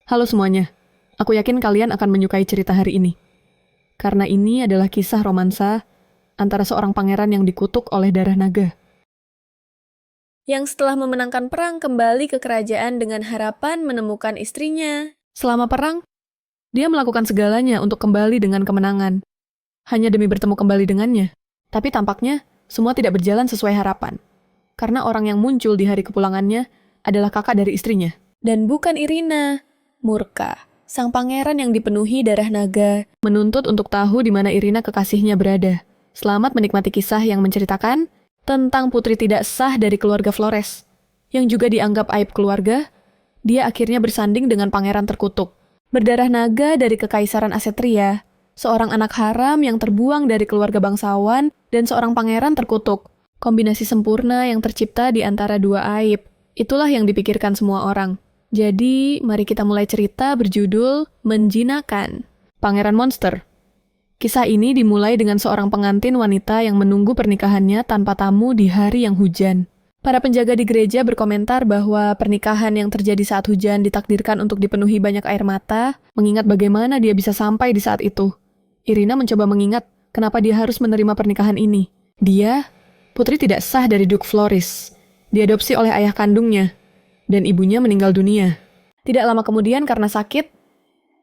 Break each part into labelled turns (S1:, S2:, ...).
S1: Halo semuanya, aku yakin kalian akan menyukai cerita hari ini. Karena ini adalah kisah romansa antara seorang pangeran yang dikutuk oleh darah naga.
S2: Yang setelah memenangkan perang kembali ke kerajaan dengan harapan menemukan istrinya.
S1: Selama perang, dia melakukan segalanya untuk kembali dengan kemenangan. Hanya demi bertemu kembali dengannya. Tapi tampaknya semua tidak berjalan sesuai harapan. Karena orang yang muncul di hari kepulangannya adalah kakak dari istrinya.
S2: Dan bukan Irina. Murka, sang pangeran yang dipenuhi darah naga,
S1: Menuntut untuk tahu di mana Irina kekasihnya berada. Selamat menikmati kisah yang menceritakan tentang putri tidak sah dari keluarga Flores. Yang juga dianggap aib keluarga, dia akhirnya bersanding dengan pangeran terkutuk. Berdarah naga dari kekaisaran Asetria, seorang anak haram yang terbuang dari keluarga bangsawan, dan seorang pangeran terkutuk. Kombinasi sempurna yang tercipta di antara dua aib. Itulah yang dipikirkan semua orang. Jadi, mari kita mulai cerita berjudul Menjinakkan. Pangeran Monster. Kisah ini dimulai dengan seorang pengantin wanita yang menunggu pernikahannya tanpa tamu di hari yang hujan. Para penjaga di gereja berkomentar bahwa pernikahan yang terjadi saat hujan ditakdirkan untuk dipenuhi banyak air mata, mengingat bagaimana dia bisa sampai di saat itu. Irina mencoba mengingat kenapa dia harus menerima pernikahan ini. Dia, putri tidak sah dari Duke Floris, diadopsi oleh ayah kandungnya, dan ibunya meninggal dunia. Tidak lama kemudian karena sakit,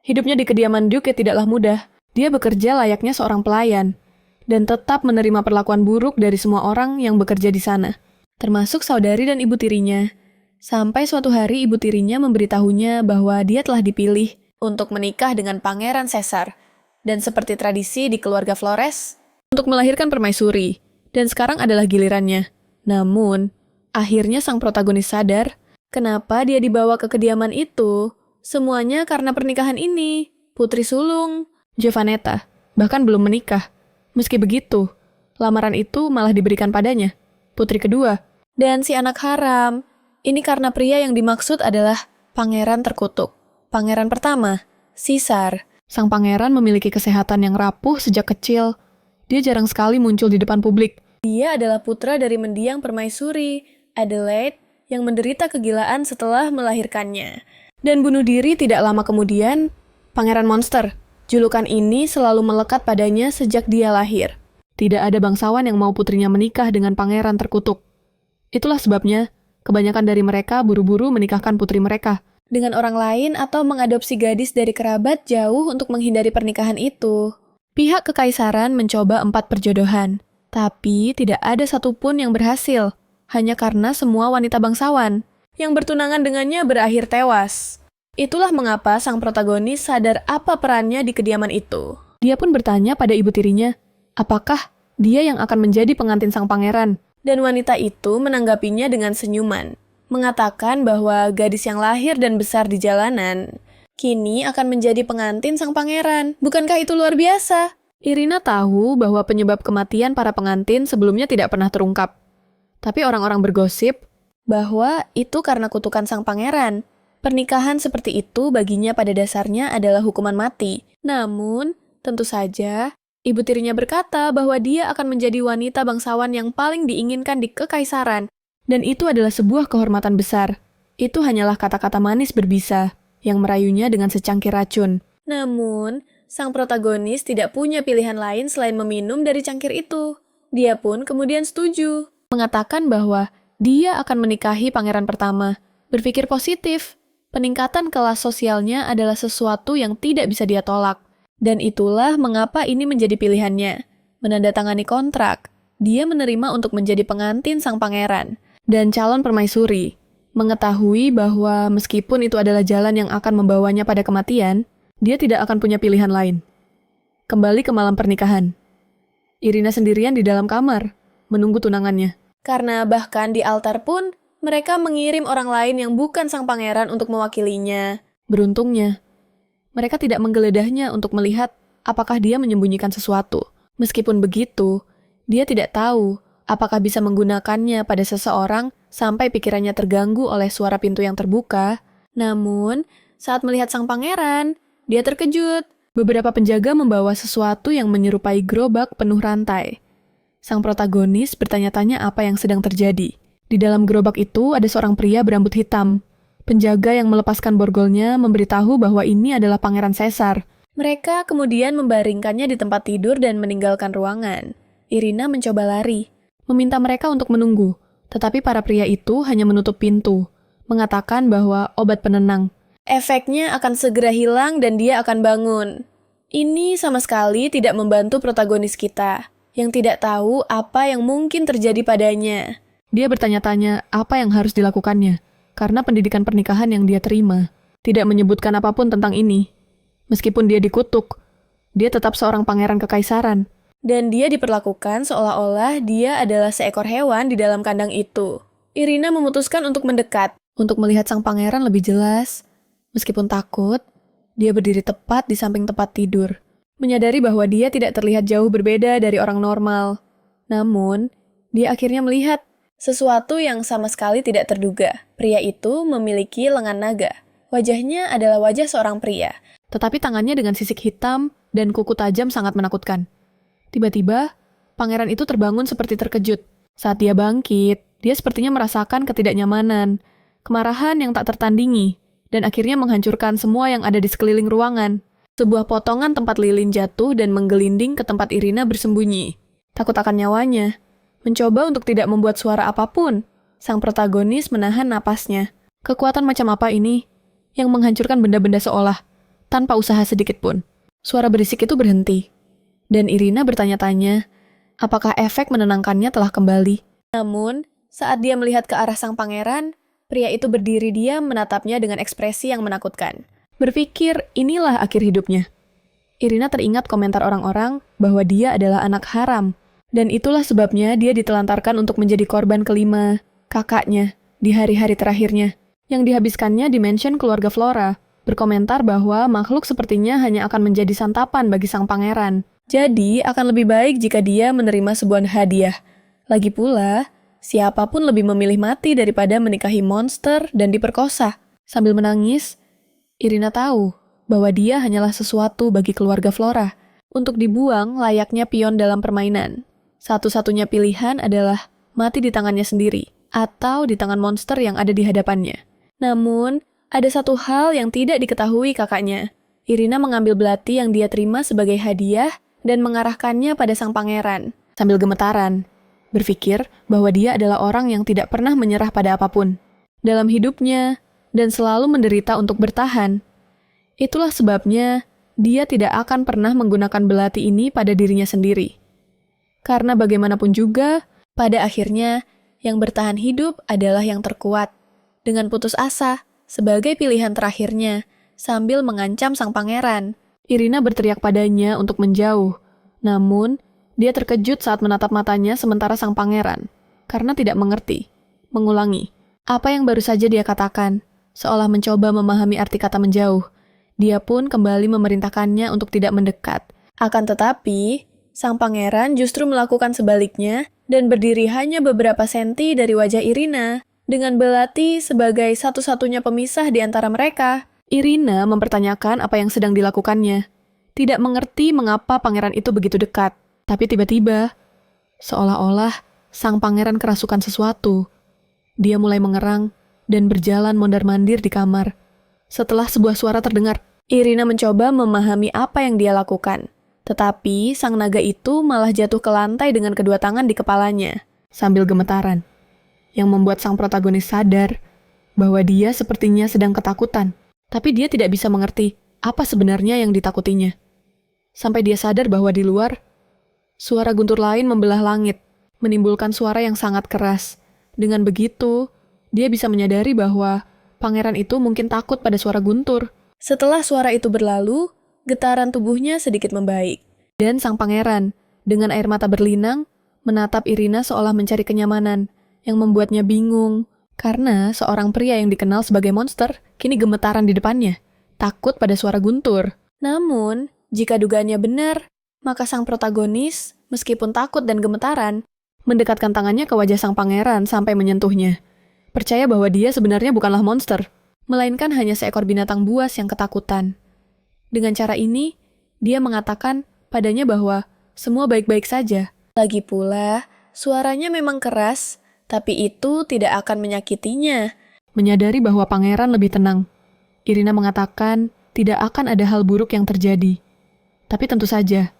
S1: hidupnya di kediaman Duke tidaklah mudah. Dia bekerja layaknya seorang pelayan, dan tetap menerima perlakuan buruk dari semua orang yang bekerja di sana, termasuk saudari dan ibu tirinya. Sampai suatu hari ibu tirinya memberitahunya bahwa dia telah dipilih untuk menikah dengan Pangeran Caesar, dan seperti tradisi di keluarga Flores, untuk melahirkan permaisuri, dan sekarang adalah gilirannya. Namun, akhirnya sang protagonis sadar kenapa dia dibawa ke kediaman itu. Semuanya karena pernikahan ini. Putri sulung, Giovanetta, bahkan belum menikah. Meski begitu, lamaran itu malah diberikan padanya, putri kedua.
S2: Dan si anak haram, ini karena pria yang dimaksud adalah pangeran terkutuk. Pangeran pertama, Caesar.
S1: Sang pangeran memiliki kesehatan yang rapuh sejak kecil. Dia jarang sekali muncul di depan publik.
S2: Dia adalah putra dari mendiang permaisuri, Adelaide, yang menderita kegilaan setelah melahirkannya. Dan bunuh diri tidak lama kemudian. Pangeran Monster. Julukan ini selalu melekat padanya sejak dia lahir.
S1: Tidak ada bangsawan yang mau putrinya menikah dengan pangeran terkutuk. Itulah sebabnya, kebanyakan dari mereka buru-buru menikahkan putri mereka
S2: dengan orang lain atau mengadopsi gadis dari kerabat jauh untuk menghindari pernikahan itu.
S1: Pihak kekaisaran mencoba 4 perjodohan, tapi tidak ada satupun yang berhasil, hanya karena semua wanita bangsawan
S2: yang bertunangan dengannya berakhir tewas. Itulah mengapa sang protagonis sadar apa perannya di kediaman itu.
S1: Dia pun bertanya pada ibu tirinya, apakah dia yang akan menjadi pengantin sang pangeran?
S2: Dan wanita itu menanggapinya dengan senyuman, mengatakan bahwa gadis yang lahir dan besar di jalanan kini akan menjadi pengantin sang pangeran. Bukankah itu luar biasa?
S1: Irina tahu bahwa penyebab kematian para pengantin sebelumnya tidak pernah terungkap. Tapi orang-orang bergosip
S2: bahwa itu karena kutukan sang pangeran. Pernikahan seperti itu baginya pada dasarnya adalah hukuman mati. Namun, tentu saja, ibu tirinya berkata bahwa dia akan menjadi wanita bangsawan yang paling diinginkan di kekaisaran.
S1: Dan itu adalah sebuah kehormatan besar. Itu hanyalah kata-kata manis berbisa yang merayunya dengan secangkir racun.
S2: Namun, sang protagonis tidak punya pilihan lain selain meminum dari cangkir itu. Dia pun kemudian setuju,
S1: mengatakan bahwa dia akan menikahi pangeran pertama. Berpikir positif. Peningkatan kelas sosialnya adalah sesuatu yang tidak bisa dia tolak. Dan itulah mengapa ini menjadi pilihannya. Menandatangani kontrak, dia menerima untuk menjadi pengantin sang pangeran dan calon permaisuri. Mengetahui bahwa meskipun itu adalah jalan yang akan membawanya pada kematian, dia tidak akan punya pilihan lain. Kembali ke malam pernikahan. Irina sendirian di dalam kamar, menunggu tunangannya.
S2: Karena bahkan di altar pun, mereka mengirim orang lain yang bukan sang pangeran untuk mewakilinya.
S1: Beruntungnya, mereka tidak menggeledahnya untuk melihat apakah dia menyembunyikan sesuatu. Meskipun begitu, dia tidak tahu apakah bisa menggunakannya pada seseorang sampai pikirannya terganggu oleh suara pintu yang terbuka. Namun, saat melihat sang pangeran, dia terkejut. Beberapa penjaga membawa sesuatu yang menyerupai gerobak penuh rantai. Sang protagonis bertanya-tanya apa yang sedang terjadi. Di dalam gerobak itu ada seorang pria berambut hitam. Penjaga yang melepaskan borgolnya memberitahu bahwa ini adalah Pangeran Caesar.
S2: Mereka kemudian membaringkannya di tempat tidur dan meninggalkan ruangan. Irina mencoba lari,
S1: Meminta mereka untuk menunggu, tetapi para pria itu hanya menutup pintu, mengatakan bahwa obat penenang.
S2: Efeknya akan segera hilang dan dia akan bangun. Ini sama sekali tidak membantu protagonis kita, yang tidak tahu apa yang mungkin terjadi padanya.
S1: Dia bertanya-tanya apa yang harus dilakukannya, karena pendidikan pernikahan yang dia terima tidak menyebutkan apapun tentang ini. Meskipun dia dikutuk, dia tetap seorang pangeran kekaisaran.
S2: Dan dia diperlakukan seolah-olah dia adalah seekor hewan di dalam kandang itu. Irina memutuskan untuk mendekat,
S1: Untuk melihat sang pangeran lebih jelas, meskipun takut, dia berdiri tepat di samping tempat tidur, menyadari bahwa dia tidak terlihat jauh berbeda dari orang normal. Namun, dia akhirnya melihat
S2: sesuatu yang sama sekali tidak terduga. Pria itu memiliki lengan naga. Wajahnya adalah wajah seorang pria.
S1: tetapi tangannya dengan sisik hitam dan kuku tajam sangat menakutkan. Tiba-tiba, pangeran itu terbangun seperti terkejut. Saat dia bangkit, dia sepertinya merasakan ketidaknyamanan, kemarahan yang tak tertandingi, dan akhirnya menghancurkan semua yang ada di sekeliling ruangan. Sebuah potongan tempat lilin jatuh dan menggelinding ke tempat Irina bersembunyi. Takut akan nyawanya, mencoba untuk tidak membuat suara apapun, sang protagonis menahan napasnya. Kekuatan macam apa ini yang menghancurkan benda-benda seolah tanpa usaha sedikit pun? Suara berisik itu berhenti, dan Irina bertanya-tanya, apakah efek menenangkannya telah kembali?
S2: Namun, saat dia melihat ke arah sang pangeran, pria itu berdiri diam menatapnya dengan ekspresi yang menakutkan.
S1: Berpikir inilah akhir hidupnya. Irina teringat komentar orang-orang bahwa dia adalah anak haram, dan itulah sebabnya dia ditelantarkan untuk menjadi korban kelima, kakaknya, di hari-hari terakhirnya, yang dihabiskannya di mansion keluarga Flora, berkomentar bahwa makhluk sepertinya hanya akan menjadi santapan bagi sang pangeran.
S2: Jadi, akan lebih baik jika dia menerima sebuah hadiah. Lagi pula, siapapun lebih memilih mati daripada menikahi monster dan diperkosa.
S1: Sambil menangis, Irina tahu bahwa dia hanyalah sesuatu bagi keluarga Flora, untuk dibuang layaknya pion dalam permainan. Satu-satunya pilihan adalah mati di tangannya sendiri, atau di tangan monster yang ada di hadapannya. Namun, ada satu hal yang tidak diketahui kakaknya. Irina mengambil belati yang dia terima sebagai hadiah dan mengarahkannya pada sang pangeran, sambil gemetaran, berpikir bahwa dia adalah orang yang tidak pernah menyerah pada apapun dalam hidupnya dan selalu menderita untuk bertahan. Itulah sebabnya dia tidak akan pernah menggunakan belati ini pada dirinya sendiri. Karena bagaimanapun juga, pada akhirnya yang bertahan hidup adalah yang terkuat. Dengan putus asa sebagai pilihan terakhirnya, sambil mengancam sang pangeran, Irina berteriak padanya untuk menjauh. Namun, dia terkejut saat menatap matanya sementara sang pangeran, karena tidak mengerti, mengulangi apa yang baru saja dia katakan, seolah mencoba memahami arti kata menjauh. Dia pun kembali memerintahkannya untuk tidak mendekat. Akan tetapi, sang pangeran justru melakukan sebaliknya dan berdiri hanya beberapa senti dari wajah Irina, dengan belati sebagai satu-satunya pemisah di antara mereka. Irina mempertanyakan apa yang sedang dilakukannya. Tidak mengerti mengapa pangeran itu begitu dekat. Tapi tiba-tiba, seolah-olah sang pangeran kerasukan sesuatu. Dia mulai mengerang dan berjalan mondar-mandir di kamar. Setelah sebuah suara terdengar, Irina mencoba memahami apa yang dia lakukan. Tetapi sang naga itu malah jatuh ke lantai dengan kedua tangan di kepalanya, sambil gemetaran, yang membuat sang protagonis sadar bahwa dia sepertinya sedang ketakutan. Tapi dia tidak bisa mengerti apa sebenarnya yang ditakutinya. Sampai dia sadar bahwa di luar, suara guntur lain membelah langit, menimbulkan suara yang sangat keras. Dengan begitu, dia bisa menyadari bahwa pangeran itu mungkin takut pada suara guntur. Setelah suara itu berlalu, getaran tubuhnya sedikit membaik. Dan sang pangeran, dengan air mata berlinang, menatap Irina seolah mencari kenyamanan, yang membuatnya bingung. Karena seorang pria yang dikenal sebagai monster, kini gemetaran di depannya, takut pada suara guntur. Namun, jika dugaannya benar, maka sang protagonis, meskipun takut dan gemetaran, mendekatkan tangannya ke wajah sang pangeran sampai menyentuhnya. Percaya bahwa dia sebenarnya bukanlah monster, melainkan hanya seekor binatang buas yang ketakutan. Dengan cara ini, dia mengatakan padanya bahwa semua baik-baik saja. Lagi pula, suaranya memang keras, tapi itu tidak akan menyakitinya. menyadari bahwa pangeran lebih tenang. Irina mengatakan tidak akan ada hal buruk yang terjadi. Tapi tentu saja,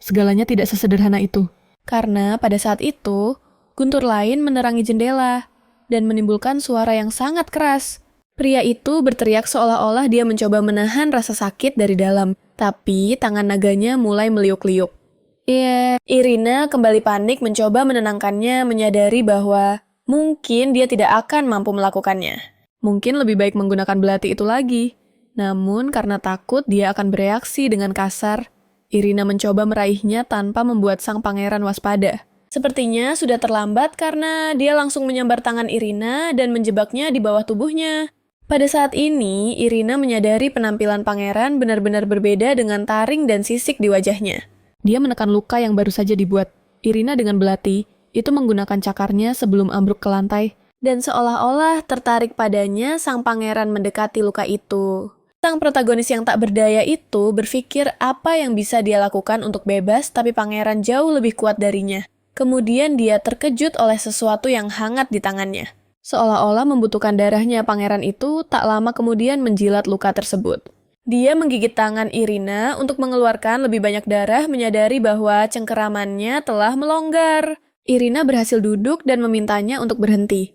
S1: segalanya tidak sesederhana itu.
S2: Karena pada saat itu, guntur lain menerangi jendela dan menimbulkan suara yang sangat keras. Pria itu berteriak seolah-olah dia mencoba menahan rasa sakit dari dalam, tapi tangan naganya mulai meliuk-liuk. Irina kembali panik mencoba menenangkannya, menyadari bahwa mungkin dia tidak akan mampu melakukannya. Mungkin lebih baik menggunakan belati itu lagi. Namun karena takut dia akan bereaksi dengan kasar, Irina mencoba meraihnya tanpa membuat sang pangeran waspada. Sepertinya sudah terlambat karena dia langsung menyambar tangan Irina dan menjebaknya di bawah tubuhnya. Pada saat ini, Irina menyadari penampilan pangeran benar-benar berbeda dengan taring dan sisik di wajahnya.
S1: Dia menekan luka yang baru saja dibuat. Irina dengan belati, itu menggunakan cakarnya sebelum ambruk ke lantai.
S2: Dan seolah-olah tertarik padanya, sang pangeran mendekati luka itu. Sang protagonis yang tak berdaya itu berpikir apa yang bisa dia lakukan untuk bebas, tapi pangeran jauh lebih kuat darinya. Kemudian dia terkejut oleh sesuatu yang hangat di tangannya. Seolah-olah membutuhkan darahnya, pangeran itu tak lama kemudian menjilat luka tersebut. Dia menggigit tangan Irina untuk mengeluarkan lebih banyak darah, menyadari bahwa cengkeramannya telah melonggar. Irina berhasil duduk dan memintanya untuk berhenti.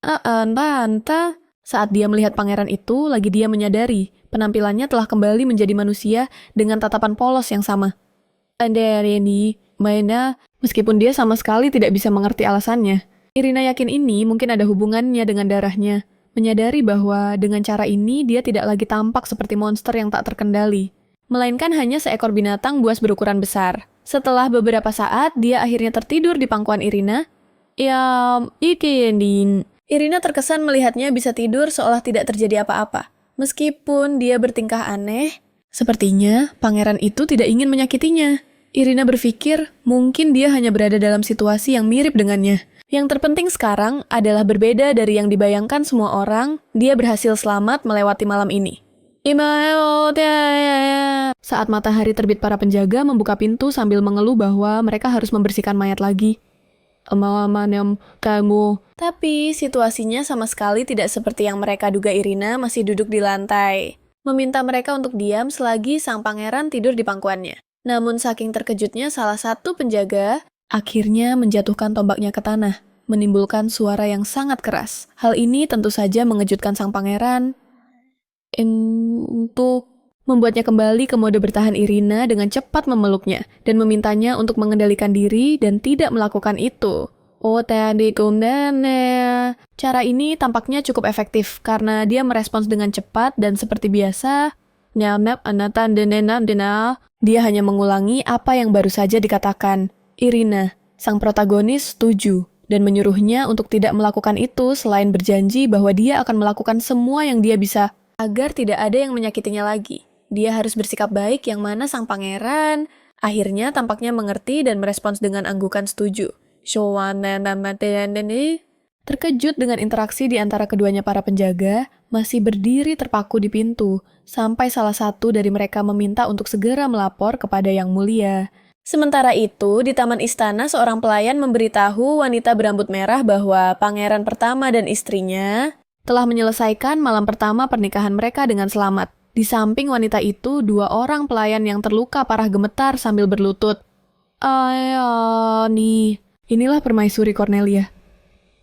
S2: Tante. Saat dia melihat pangeran itu, lagi dia menyadari penampilannya telah kembali menjadi manusia dengan tatapan polos yang sama. Ini, Maena, meskipun dia sama sekali tidak bisa mengerti alasannya. Irina yakin ini mungkin ada hubungannya dengan darahnya, menyadari bahwa dengan cara ini dia tidak lagi tampak seperti monster yang tak terkendali, melainkan hanya seekor binatang buas berukuran besar. Setelah beberapa saat, dia akhirnya tertidur di pangkuan Irina. Irina terkesan melihatnya bisa tidur seolah tidak terjadi apa-apa. Meskipun dia bertingkah aneh, sepertinya pangeran itu tidak ingin menyakitinya. Irina berpikir mungkin dia hanya berada dalam situasi yang mirip dengannya. Yang terpenting sekarang adalah berbeda dari yang dibayangkan semua orang, dia berhasil selamat melewati malam ini. Saat matahari terbit, para penjaga membuka pintu sambil mengeluh bahwa mereka harus membersihkan mayat lagi. Tapi situasinya sama sekali tidak seperti yang mereka duga. Irina masih duduk di lantai, meminta mereka untuk diam selagi sang pangeran tidur di pangkuannya. Namun saking terkejutnya, salah satu penjaga akhirnya menjatuhkan tombaknya ke tanah, menimbulkan suara yang sangat keras. Hal ini tentu saja mengejutkan sang pangeran. Untuk membuatnya kembali ke mode bertahan, Irina dengan cepat memeluknya dan memintanya untuk mengendalikan diri dan tidak melakukan itu. Cara ini tampaknya cukup efektif karena dia merespons dengan cepat dan seperti biasa, dia hanya mengulangi apa yang baru saja dikatakan. Irina, sang protagonis, setuju dan menyuruhnya untuk tidak melakukan itu selain berjanji bahwa dia akan melakukan semua yang dia bisa agar tidak ada yang menyakitinya lagi. Dia harus bersikap baik, yang mana sang pangeran akhirnya tampaknya mengerti dan merespons dengan anggukan setuju. Terkejut dengan interaksi di antara keduanya, para penjaga masih berdiri terpaku di pintu sampai salah satu dari mereka meminta untuk segera melapor kepada Yang Mulia. Sementara itu, di taman istana, seorang pelayan memberitahu wanita berambut merah bahwa pangeran pertama dan istrinya telah menyelesaikan malam pertama pernikahan mereka dengan selamat. Di samping wanita itu, 2 orang pelayan yang terluka parah gemetar sambil berlutut. Inilah permaisuri Cornelia,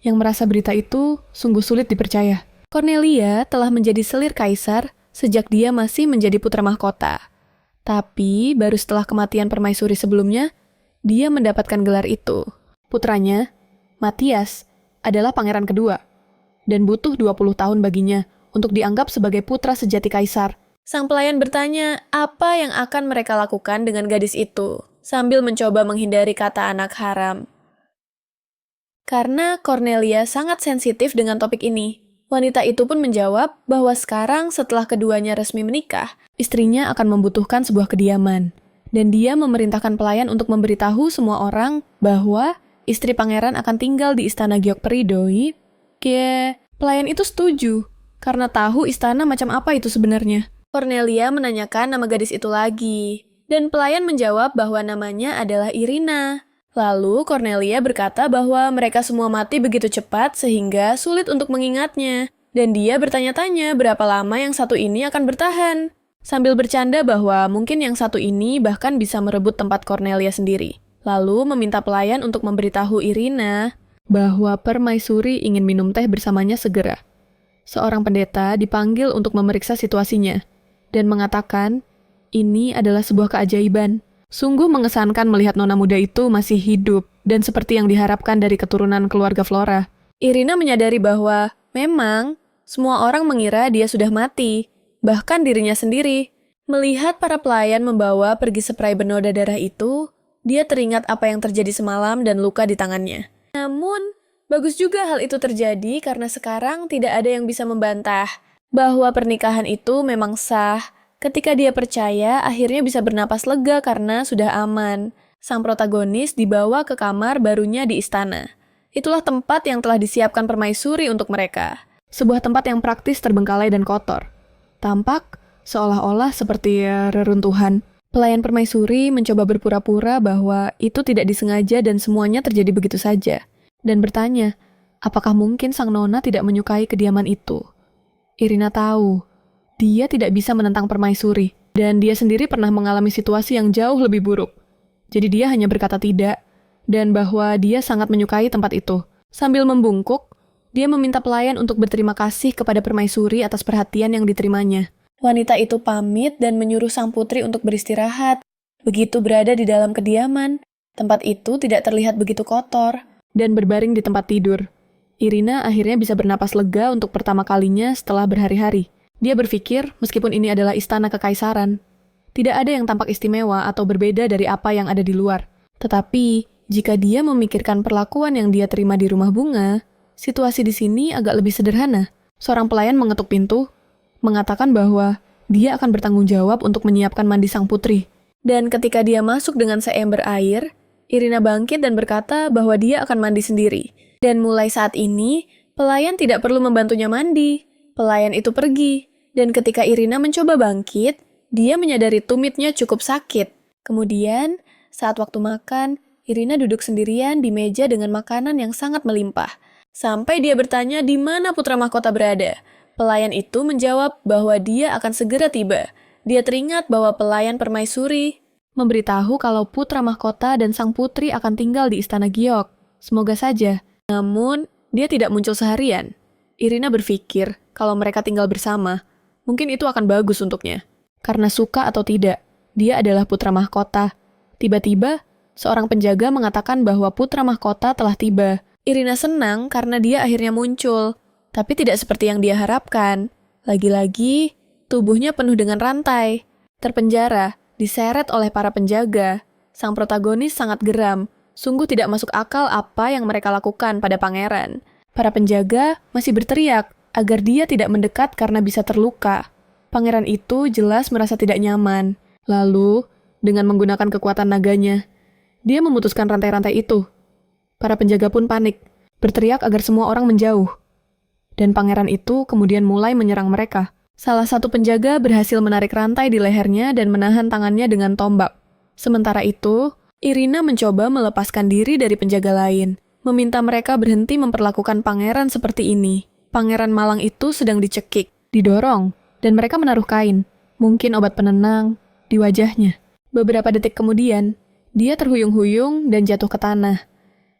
S2: yang merasa berita itu sungguh sulit dipercaya. Cornelia telah menjadi selir kaisar sejak dia masih menjadi putra mahkota. Tapi baru setelah kematian permaisuri sebelumnya, dia mendapatkan gelar itu. Putranya, Matthias, adalah pangeran kedua, dan butuh 20 tahun baginya untuk dianggap sebagai putra sejati kaisar. Sang pelayan bertanya apa yang akan mereka lakukan dengan gadis itu, sambil mencoba menghindari kata anak haram. Karena Cornelia sangat sensitif dengan topik ini, wanita itu pun menjawab bahwa sekarang setelah keduanya resmi menikah, istrinya akan membutuhkan sebuah kediaman. Dan dia memerintahkan pelayan untuk memberitahu semua orang bahwa istri pangeran akan tinggal di istana Gyeokperidoi. Pelayan itu setuju, karena tahu istana macam apa itu sebenarnya. Cornelia menanyakan nama gadis itu lagi, dan pelayan menjawab bahwa namanya adalah Irina. Lalu Cornelia berkata bahwa mereka semua mati begitu cepat sehingga sulit untuk mengingatnya. Dan dia bertanya-tanya berapa lama yang satu ini akan bertahan. Sambil bercanda bahwa mungkin yang satu ini bahkan bisa merebut tempat Cornelia sendiri. Lalu meminta pelayan untuk memberitahu Irina
S1: bahwa Permaisuri ingin minum teh bersamanya segera. Seorang pendeta dipanggil untuk memeriksa situasinya dan mengatakan ini adalah sebuah keajaiban. Sungguh mengesankan melihat nona muda itu masih hidup dan seperti yang diharapkan dari keturunan keluarga Flora.
S2: Irina menyadari bahwa memang semua orang mengira dia sudah mati, bahkan dirinya sendiri. Melihat para pelayan membawa pergi spray bernoda darah itu, dia teringat apa yang terjadi semalam dan luka di tangannya. Namun, bagus juga hal itu terjadi karena sekarang tidak ada yang bisa membantah bahwa pernikahan itu memang sah. Ketika dia percaya, akhirnya bisa bernapas lega karena sudah aman. Sang protagonis dibawa ke kamar barunya di istana. Itulah tempat yang telah disiapkan permaisuri untuk mereka.
S1: Sebuah tempat yang praktis terbengkalai dan kotor. Tampak seolah-olah seperti reruntuhan. Pelayan permaisuri mencoba berpura-pura bahwa itu tidak disengaja dan semuanya terjadi begitu saja. Dan bertanya, apakah mungkin sang nona tidak menyukai kediaman itu? Irina tahu. Dia tidak bisa menentang permaisuri, dan dia sendiri pernah mengalami situasi yang jauh lebih buruk. Jadi dia hanya berkata tidak, dan bahwa dia sangat menyukai tempat itu. Sambil membungkuk, dia meminta pelayan untuk berterima kasih kepada permaisuri atas perhatian yang diterimanya.
S2: Wanita itu pamit dan menyuruh sang putri untuk beristirahat. Begitu berada di dalam kediaman, tempat itu tidak terlihat begitu kotor.
S1: Dan berbaring di tempat tidur, Irina akhirnya bisa bernapas lega untuk pertama kalinya setelah berhari-hari. Dia berpikir, meskipun ini adalah istana kekaisaran, tidak ada yang tampak istimewa atau berbeda dari apa yang ada di luar. Tetapi, jika dia memikirkan perlakuan yang dia terima di rumah bunga, situasi di sini agak lebih sederhana. Seorang pelayan mengetuk pintu, mengatakan bahwa dia akan bertanggung jawab untuk menyiapkan mandi sang putri.
S2: Dan ketika dia masuk dengan seember air, Irina bangkit dan berkata bahwa dia akan mandi sendiri. Dan mulai saat ini, pelayan tidak perlu membantunya mandi. Pelayan itu pergi. Dan ketika Irina mencoba bangkit, dia menyadari tumitnya cukup sakit. Kemudian, saat waktu makan, Irina duduk sendirian di meja dengan makanan yang sangat melimpah. Sampai dia bertanya di mana putra mahkota berada. Pelayan itu menjawab bahwa dia akan segera tiba. Dia teringat bahwa pelayan permaisuri
S1: memberitahu kalau putra mahkota dan sang putri akan tinggal di istana Giok. Semoga saja.
S2: Namun, dia tidak muncul seharian. Irina berpikir kalau mereka tinggal bersama, mungkin itu akan bagus untuknya.
S1: Karena suka atau tidak, dia adalah putra mahkota. Tiba-tiba, seorang penjaga mengatakan bahwa putra mahkota telah tiba.
S2: Irina senang karena dia akhirnya muncul, tapi tidak seperti yang dia harapkan. Lagi-lagi, tubuhnya penuh dengan rantai. Terpenjara, diseret oleh para penjaga. Sang protagonis sangat geram. Sungguh tidak masuk akal apa yang mereka lakukan pada pangeran. Para penjaga masih berteriak agar dia tidak mendekat karena bisa terluka. Pangeran itu jelas merasa tidak nyaman. Lalu, dengan menggunakan kekuatan naganya, dia memutuskan rantai-rantai itu. Para penjaga pun panik, berteriak agar semua orang menjauh. Dan pangeran itu kemudian mulai menyerang mereka. Salah satu penjaga berhasil menarik rantai di lehernya dan menahan tangannya dengan tombak. Sementara itu, Irina mencoba melepaskan diri dari penjaga lain, meminta mereka berhenti memperlakukan pangeran seperti ini. Pangeran malang itu sedang dicekik, didorong, dan mereka menaruh kain, mungkin obat penenang, di wajahnya. Beberapa detik kemudian, dia terhuyung-huyung dan jatuh ke tanah.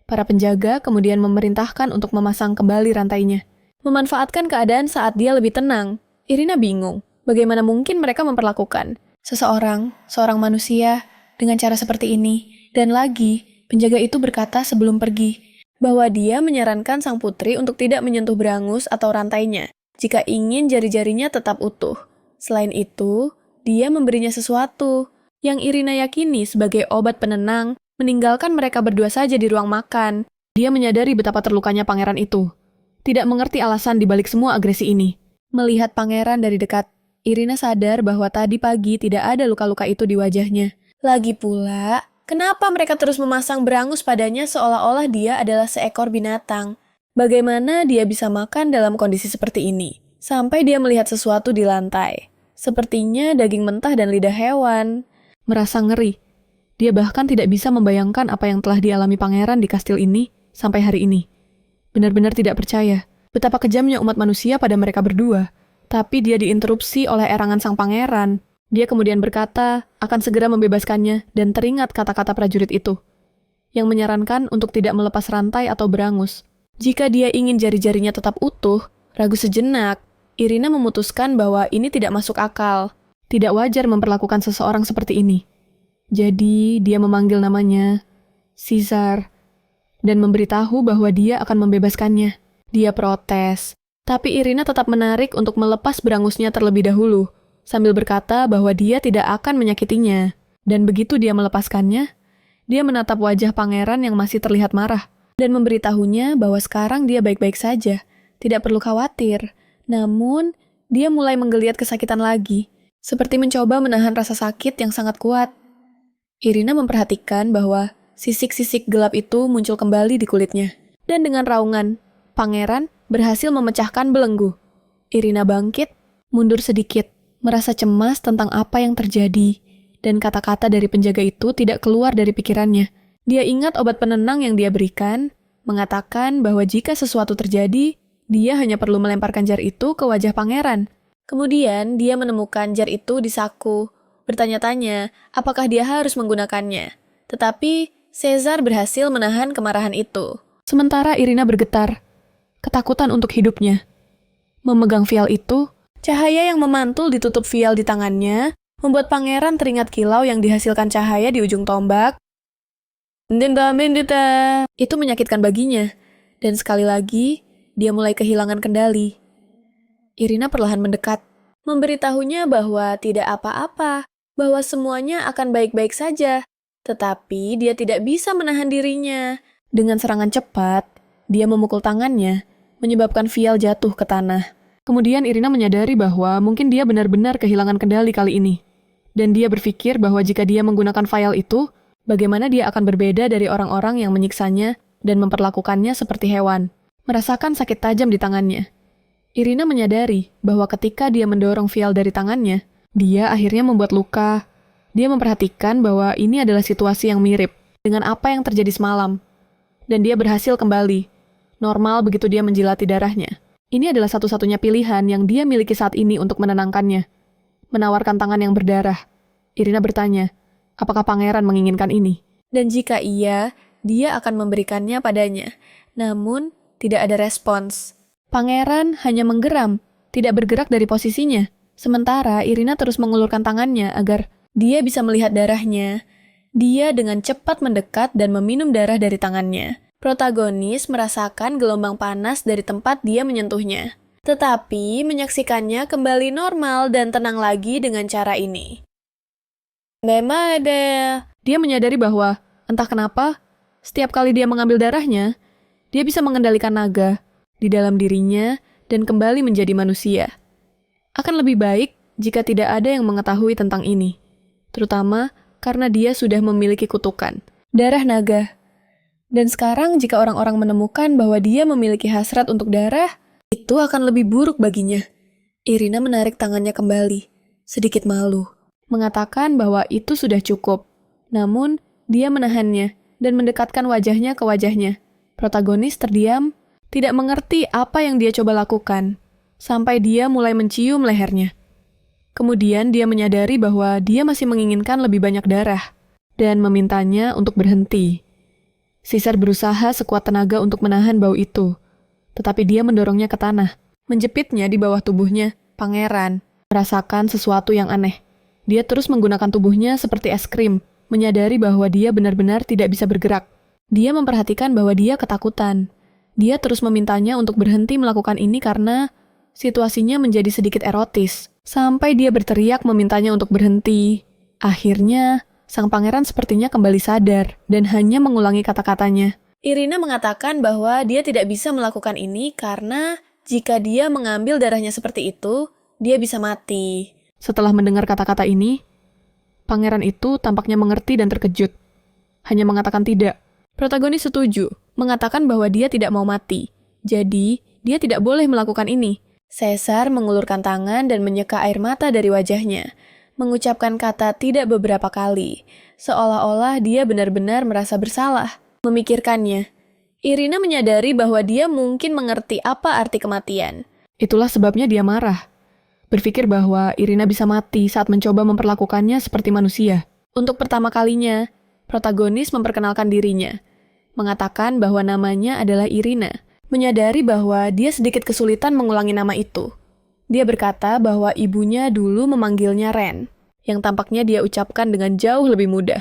S2: Para penjaga kemudian memerintahkan untuk memasang kembali rantainya. Memanfaatkan keadaan saat dia lebih tenang, Irina bingung, bagaimana mungkin mereka memperlakukan seorang manusia dengan cara seperti ini. Dan lagi, penjaga itu berkata sebelum pergi, bahwa dia menyarankan sang putri untuk tidak menyentuh berangus atau rantainya, jika ingin jari-jarinya tetap utuh. Selain itu, dia memberinya sesuatu yang Irina yakini sebagai obat penenang, meninggalkan mereka berdua saja di ruang makan. Dia menyadari betapa terlukanya pangeran itu. Tidak mengerti alasan dibalik semua agresi ini. Melihat pangeran dari dekat, Irina sadar bahwa tadi pagi tidak ada luka-luka itu di wajahnya. Lagi pula, kenapa mereka terus memasang berangus padanya seolah-olah dia adalah seekor binatang? Bagaimana dia bisa makan dalam kondisi seperti ini? Sampai dia melihat sesuatu di lantai. Sepertinya daging mentah dan lidah hewan. Merasa ngeri.
S1: Dia bahkan tidak bisa membayangkan apa yang telah dialami pangeran di kastil ini sampai hari ini. Benar-benar tidak percaya betapa kejamnya umat manusia pada mereka berdua. Tapi dia diinterupsi oleh erangan sang pangeran. Dia kemudian berkata akan segera membebaskannya dan teringat kata-kata prajurit itu, yang menyarankan untuk tidak melepas rantai atau berangus. Jika dia ingin jari-jarinya tetap utuh, ragu sejenak, Irina memutuskan bahwa ini tidak masuk akal. Tidak wajar memperlakukan seseorang seperti ini. Jadi, dia memanggil namanya Caesar dan memberitahu bahwa dia akan membebaskannya. Dia protes, tapi Irina tetap menarik untuk melepas berangusnya terlebih dahulu, sambil berkata bahwa dia tidak akan menyakitinya. Dan begitu dia melepaskannya, dia menatap wajah pangeran yang masih terlihat marah, dan memberitahunya bahwa sekarang dia baik-baik saja, tidak perlu khawatir. Namun, dia mulai menggeliat kesakitan lagi, seperti mencoba menahan rasa sakit yang sangat kuat. Irina memperhatikan bahwa sisik-sisik gelap itu muncul kembali di kulitnya. Dan dengan raungan, pangeran berhasil memecahkan belenggu. Irina bangkit, mundur sedikit, merasa cemas tentang apa yang terjadi. Dan kata-kata dari penjaga itu tidak keluar dari pikirannya. Dia ingat obat penenang yang dia berikan, mengatakan bahwa jika sesuatu terjadi, dia hanya perlu melemparkan jar itu ke wajah pangeran. Kemudian dia menemukan jar itu di saku, bertanya-tanya apakah dia harus menggunakannya. Tetapi Caesar berhasil menahan kemarahan itu. Sementara Irina bergetar, ketakutan untuk hidupnya. Memegang vial itu, cahaya yang memantul ditutup vial di tangannya, membuat pangeran teringat kilau yang dihasilkan cahaya di ujung tombak. Itu menyakitkan baginya, dan sekali lagi, dia mulai kehilangan kendali. Irina perlahan mendekat, memberitahunya bahwa tidak apa-apa, bahwa semuanya akan baik-baik saja. Tetapi dia tidak bisa menahan dirinya. Dengan serangan cepat, dia memukul tangannya, menyebabkan vial jatuh ke tanah. Kemudian Irina menyadari bahwa mungkin dia benar-benar kehilangan kendali kali ini. Dan dia berpikir bahwa jika dia menggunakan vial itu, bagaimana dia akan berbeda dari orang-orang yang menyiksanya dan memperlakukannya seperti hewan. Merasakan sakit tajam di tangannya. Irina menyadari bahwa ketika dia mendorong vial dari tangannya, dia akhirnya membuat luka. Dia memperhatikan bahwa ini adalah situasi yang mirip dengan apa yang terjadi semalam. Dan dia berhasil kembali. Normal begitu dia menjilati darahnya. Ini adalah satu-satunya pilihan yang dia miliki saat ini untuk menenangkannya. Menawarkan tangan yang berdarah. Irina bertanya, apakah pangeran menginginkan ini? Dan jika iya, dia akan memberikannya padanya. Namun, tidak ada respons. Pangeran hanya menggeram, tidak bergerak dari posisinya. Sementara Irina terus mengulurkan tangannya agar dia bisa melihat darahnya. Dia dengan cepat mendekat dan meminum darah dari tangannya. Protagonis merasakan gelombang panas dari tempat dia menyentuhnya. Tetapi menyaksikannya kembali normal dan tenang lagi dengan cara ini. Dia menyadari bahwa, entah kenapa, setiap kali dia mengambil darahnya, dia bisa mengendalikan naga di dalam dirinya dan kembali menjadi manusia. Akan lebih baik jika tidak ada yang mengetahui tentang ini, terutama karena dia sudah memiliki kutukan, darah naga. Dan sekarang jika orang-orang menemukan bahwa dia memiliki hasrat untuk darah, itu akan lebih buruk baginya. Irina menarik tangannya kembali, sedikit malu, mengatakan bahwa itu sudah cukup. Namun, dia menahannya dan mendekatkan wajahnya ke wajahnya. Protagonis terdiam, tidak mengerti apa yang dia coba lakukan, sampai dia mulai mencium lehernya. Kemudian dia menyadari bahwa dia masih menginginkan lebih banyak darah, dan memintanya untuk berhenti. Caesar berusaha sekuat tenaga untuk menahan bau itu, tetapi dia mendorongnya ke tanah, menjepitnya di bawah tubuhnya. Pangeran merasakan sesuatu yang aneh. Dia terus menggunakan tubuhnya seperti es krim, menyadari bahwa dia benar-benar tidak bisa bergerak. Dia memperhatikan bahwa dia ketakutan. Dia terus memintanya untuk berhenti melakukan ini karena situasinya menjadi sedikit erotis, sampai dia berteriak memintanya untuk berhenti. Akhirnya, sang pangeran sepertinya kembali sadar dan hanya mengulangi kata-katanya. Irina mengatakan bahwa dia tidak bisa melakukan ini karena jika dia mengambil darahnya seperti itu, dia bisa mati. Setelah mendengar kata-kata ini, pangeran itu tampaknya mengerti dan terkejut. Hanya mengatakan tidak. Protagonis setuju, mengatakan bahwa dia tidak mau mati. Jadi, dia tidak boleh melakukan ini. Caesar mengulurkan tangan dan menyeka air mata dari wajahnya,
S2: mengucapkan kata tidak beberapa kali, seolah-olah dia benar-benar merasa bersalah. Memikirkannya, Irina menyadari bahwa dia mungkin mengerti apa arti kematian.
S1: Itulah sebabnya dia marah. Berpikir bahwa Irina bisa mati saat mencoba memperlakukannya seperti manusia.
S2: Untuk pertama kalinya, protagonis memperkenalkan dirinya, mengatakan bahwa namanya adalah Irina, menyadari bahwa dia sedikit kesulitan mengulangi nama itu. Dia berkata bahwa ibunya dulu memanggilnya Ren, yang tampaknya dia ucapkan dengan jauh lebih mudah.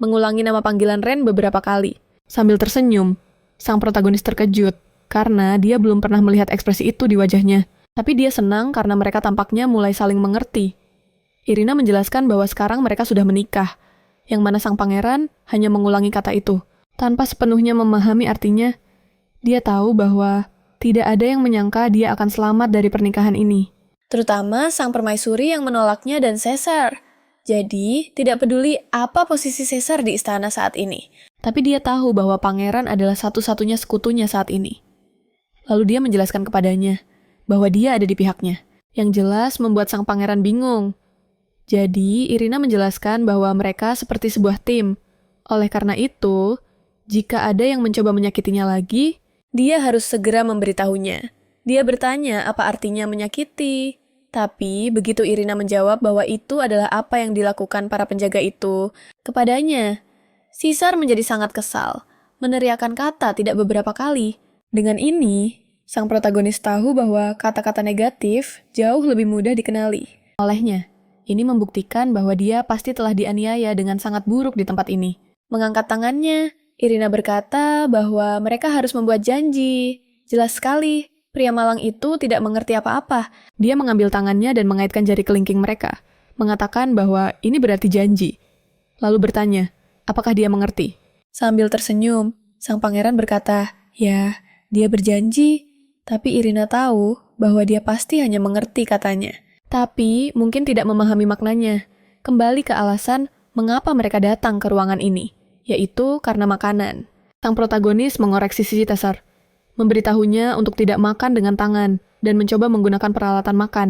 S2: Mengulangi nama panggilan Ren beberapa kali.
S1: Sambil tersenyum, sang protagonis terkejut karena dia belum pernah melihat ekspresi itu di wajahnya. Tapi dia senang karena mereka tampaknya mulai saling mengerti. Irina menjelaskan bahwa sekarang mereka sudah menikah, yang mana sang pangeran hanya mengulangi kata itu. Tanpa sepenuhnya memahami artinya, dia tahu bahwa tidak ada yang menyangka dia akan selamat dari pernikahan ini.
S2: Terutama sang permaisuri yang menolaknya dan Caesar. Jadi, tidak peduli apa posisi Caesar di istana saat ini.
S1: Tapi dia tahu bahwa pangeran adalah satu-satunya sekutunya saat ini. Lalu dia menjelaskan kepadanya bahwa dia ada di pihaknya. Yang jelas membuat sang pangeran bingung. Jadi, Irina menjelaskan bahwa mereka seperti sebuah tim. Oleh karena itu, jika ada yang mencoba menyakitinya lagi, dia harus segera memberitahunya. Dia bertanya apa artinya menyakiti. Tapi, begitu Irina menjawab bahwa itu adalah apa yang dilakukan para penjaga itu kepadanya, Caesar menjadi sangat kesal, meneriakkan kata tidak beberapa kali. Dengan ini, sang protagonis tahu bahwa kata-kata negatif jauh lebih mudah dikenali olehnya. Ini membuktikan bahwa dia pasti telah dianiaya dengan sangat buruk di tempat ini. Mengangkat tangannya, Irina berkata bahwa mereka harus membuat janji. Jelas sekali, pria malang itu tidak mengerti apa-apa. Dia mengambil tangannya dan mengaitkan jari kelingking mereka, mengatakan bahwa ini berarti janji. Lalu bertanya, apakah dia mengerti? Sambil tersenyum, sang pangeran berkata, ya, dia berjanji. Tapi Irina tahu bahwa dia pasti hanya mengerti katanya. Tapi mungkin tidak memahami maknanya. Kembali ke alasan mengapa mereka datang ke ruangan ini, yaitu karena makanan. Sang protagonis mengoreksi sisi Caesar, memberitahunya untuk tidak makan dengan tangan dan mencoba menggunakan peralatan makan.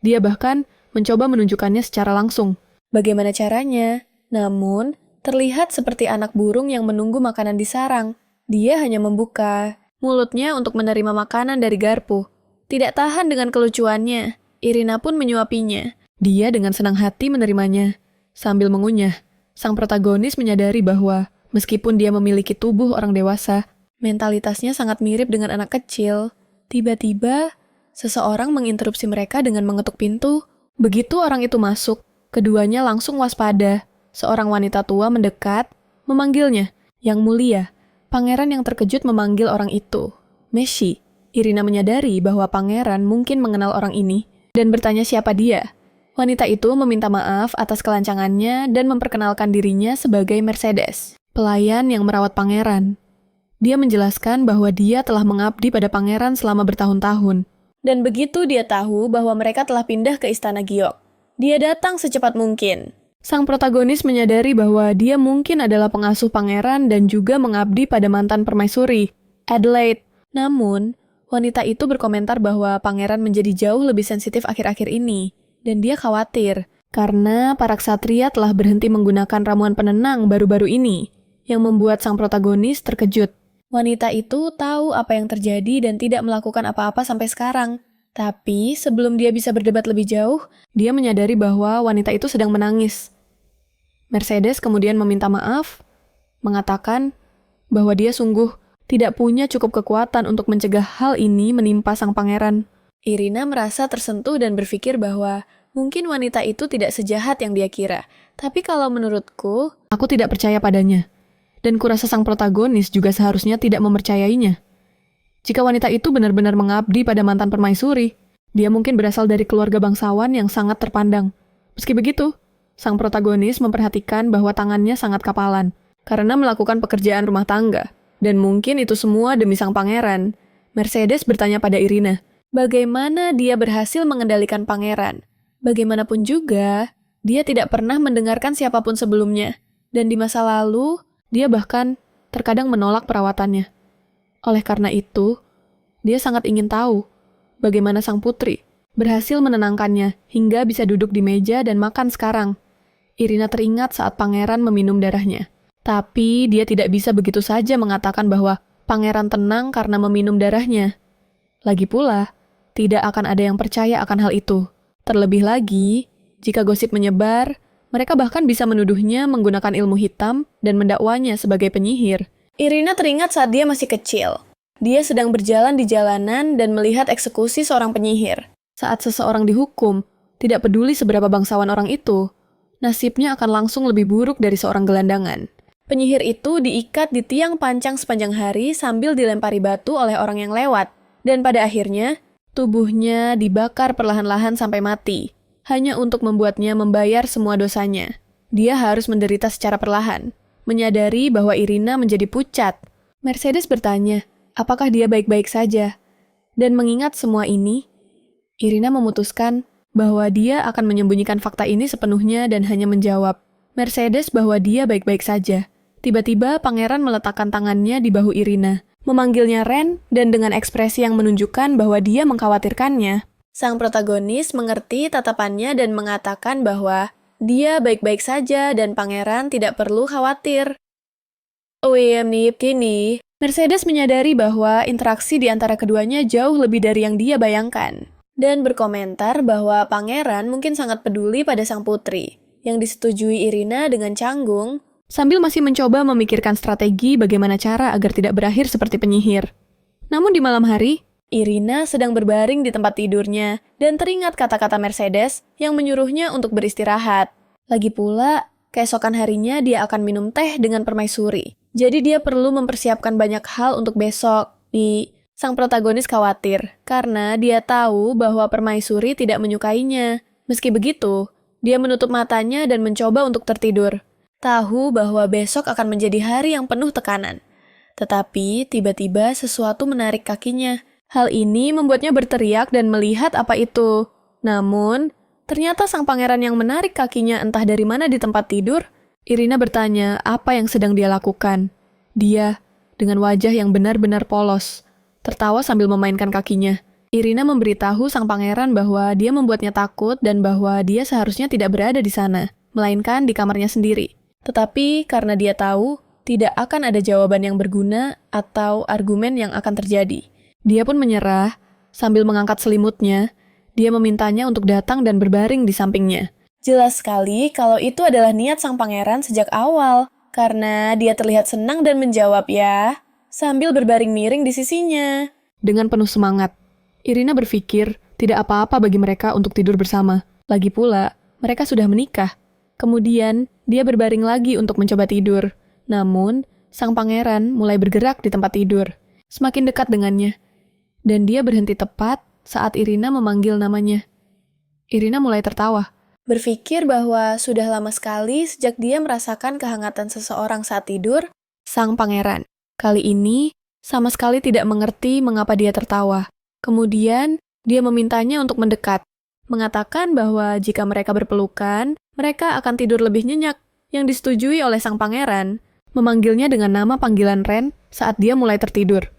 S1: Dia bahkan mencoba menunjukkannya secara langsung. Bagaimana caranya? Namun, terlihat seperti anak burung yang menunggu makanan di sarang. Dia hanya membuka mulutnya untuk menerima makanan dari garpu. Tidak tahan dengan kelucuannya, Irina pun menyuapinya. Dia dengan senang hati menerimanya. Sambil mengunyah, sang protagonis menyadari bahwa meskipun dia memiliki tubuh orang dewasa, mentalitasnya sangat mirip dengan anak kecil. Tiba-tiba, seseorang menginterupsi mereka dengan mengetuk pintu. Begitu orang itu masuk, keduanya langsung waspada. Seorang wanita tua mendekat, memanggilnya, "Yang mulia." Pangeran yang terkejut memanggil orang itu, Meshi. Irina menyadari bahwa pangeran mungkin mengenal orang ini dan bertanya siapa dia. Wanita itu meminta maaf atas kelancangannya dan memperkenalkan dirinya sebagai Mercedes, pelayan yang merawat pangeran. Dia menjelaskan bahwa dia telah mengabdi pada pangeran selama bertahun-tahun. Dan begitu dia tahu bahwa mereka telah pindah ke istana Giok, dia datang secepat mungkin. Sang protagonis menyadari bahwa dia mungkin adalah pengasuh pangeran dan juga mengabdi pada mantan permaisuri, Adelaide. Namun, wanita itu berkomentar bahwa pangeran menjadi jauh lebih sensitif akhir-akhir ini, dan dia khawatir karena para ksatria telah berhenti menggunakan ramuan penenang baru-baru ini, yang membuat sang protagonis terkejut. Wanita itu tahu apa yang terjadi dan tidak melakukan apa-apa sampai sekarang. Tapi sebelum dia bisa berdebat lebih jauh, dia menyadari bahwa wanita itu sedang menangis. Mercedes kemudian meminta maaf, mengatakan bahwa dia sungguh tidak punya cukup kekuatan untuk mencegah hal ini menimpa sang pangeran. Irina merasa tersentuh dan berpikir bahwa mungkin wanita itu tidak sejahat yang dia kira. Tapi kalau menurutku, aku tidak percaya padanya. Dan kurasa sang protagonis juga seharusnya tidak mempercayainya. Jika wanita itu benar-benar mengabdi pada mantan permaisuri, dia mungkin berasal dari keluarga bangsawan yang sangat terpandang. Meski begitu, sang protagonis memperhatikan bahwa tangannya sangat kapalan karena melakukan pekerjaan rumah tangga. Dan mungkin itu semua demi sang pangeran. Mercedes bertanya pada Irina, bagaimana dia berhasil mengendalikan pangeran? Bagaimanapun juga, dia tidak pernah mendengarkan siapapun sebelumnya. Dan di masa lalu, dia bahkan terkadang menolak perawatannya. Oleh karena itu, dia sangat ingin tahu bagaimana sang putri berhasil menenangkannya hingga bisa duduk di meja dan makan sekarang. Irina teringat saat pangeran meminum darahnya. Tapi dia tidak bisa begitu saja mengatakan bahwa pangeran tenang karena meminum darahnya. Lagi pula, tidak akan ada yang percaya akan hal itu. Terlebih lagi, jika gosip menyebar, mereka bahkan bisa menuduhnya menggunakan ilmu hitam dan mendakwanya sebagai penyihir.
S2: Irina teringat saat dia masih kecil. Dia sedang berjalan di jalanan dan melihat eksekusi seorang penyihir.
S1: Saat seseorang dihukum, tidak peduli seberapa bangsawan orang itu, nasibnya akan langsung lebih buruk dari seorang gelandangan.
S2: Penyihir itu diikat di tiang pancang sepanjang hari sambil dilempari batu oleh orang yang lewat. Dan pada akhirnya, tubuhnya dibakar perlahan-lahan sampai mati, hanya untuk membuatnya membayar semua dosanya. Dia harus menderita secara perlahan, menyadari bahwa Irina menjadi pucat. Mercedes bertanya, apakah dia baik-baik saja? Dan mengingat semua ini, Irina memutuskan bahwa dia akan menyembunyikan fakta ini sepenuhnya dan hanya menjawab, Mercedes bahwa dia baik-baik saja. Tiba-tiba pangeran meletakkan tangannya di bahu Irina, memanggilnya Ren dan dengan ekspresi yang menunjukkan bahwa dia mengkhawatirkannya. Sang protagonis mengerti tatapannya dan mengatakan bahwa dia baik-baik saja dan pangeran tidak perlu khawatir. Kini, Mercedes menyadari bahwa interaksi di antara keduanya jauh lebih dari yang dia bayangkan. Dan berkomentar bahwa pangeran mungkin sangat peduli pada sang putri, yang disetujui Irina dengan canggung,
S1: sambil masih mencoba memikirkan strategi bagaimana cara agar tidak berakhir seperti penyihir. Namun di malam hari,
S2: Irina sedang berbaring di tempat tidurnya dan teringat kata-kata Mercedes yang menyuruhnya untuk beristirahat. Lagi pula, keesokan harinya dia akan minum teh dengan permaisuri. Jadi dia perlu mempersiapkan banyak hal untuk besok. Sang protagonis khawatir karena dia tahu bahwa permaisuri tidak menyukainya. Meski begitu, dia menutup matanya dan mencoba untuk tertidur. Tahu bahwa besok akan menjadi hari yang penuh tekanan. Tetapi tiba-tiba sesuatu menarik kakinya. Hal ini membuatnya berteriak dan melihat apa itu. Namun, ternyata sang pangeran yang menarik kakinya entah dari mana di tempat tidur. Irina bertanya apa yang sedang dia lakukan. Dia, dengan wajah yang benar-benar polos, tertawa sambil memainkan kakinya. Irina memberitahu sang pangeran bahwa dia membuatnya takut dan bahwa dia seharusnya tidak berada di sana, melainkan di kamarnya sendiri. Tetapi karena dia tahu, tidak akan ada jawaban yang berguna atau argumen yang akan terjadi. Dia pun menyerah, sambil mengangkat selimutnya, dia memintanya untuk datang dan berbaring di sampingnya. Jelas sekali kalau itu adalah niat sang pangeran sejak awal, karena dia terlihat senang dan menjawab ya, sambil berbaring miring di sisinya.
S1: Dengan penuh semangat, Irina berpikir tidak apa-apa bagi mereka untuk tidur bersama. Lagi pula, mereka sudah menikah. Kemudian, dia berbaring lagi untuk mencoba tidur. Namun, sang pangeran mulai bergerak di tempat tidur, semakin dekat dengannya. Dan dia berhenti tepat saat Irina memanggil namanya. Irina mulai tertawa.
S2: Berpikir bahwa sudah lama sekali sejak dia merasakan kehangatan seseorang saat tidur,
S1: sang pangeran kali ini sama sekali tidak mengerti mengapa dia tertawa. Kemudian, dia memintanya untuk mendekat, mengatakan bahwa jika mereka berpelukan, mereka akan tidur lebih nyenyak, yang disetujui oleh sang pangeran, memanggilnya dengan nama panggilan Ren saat dia mulai tertidur.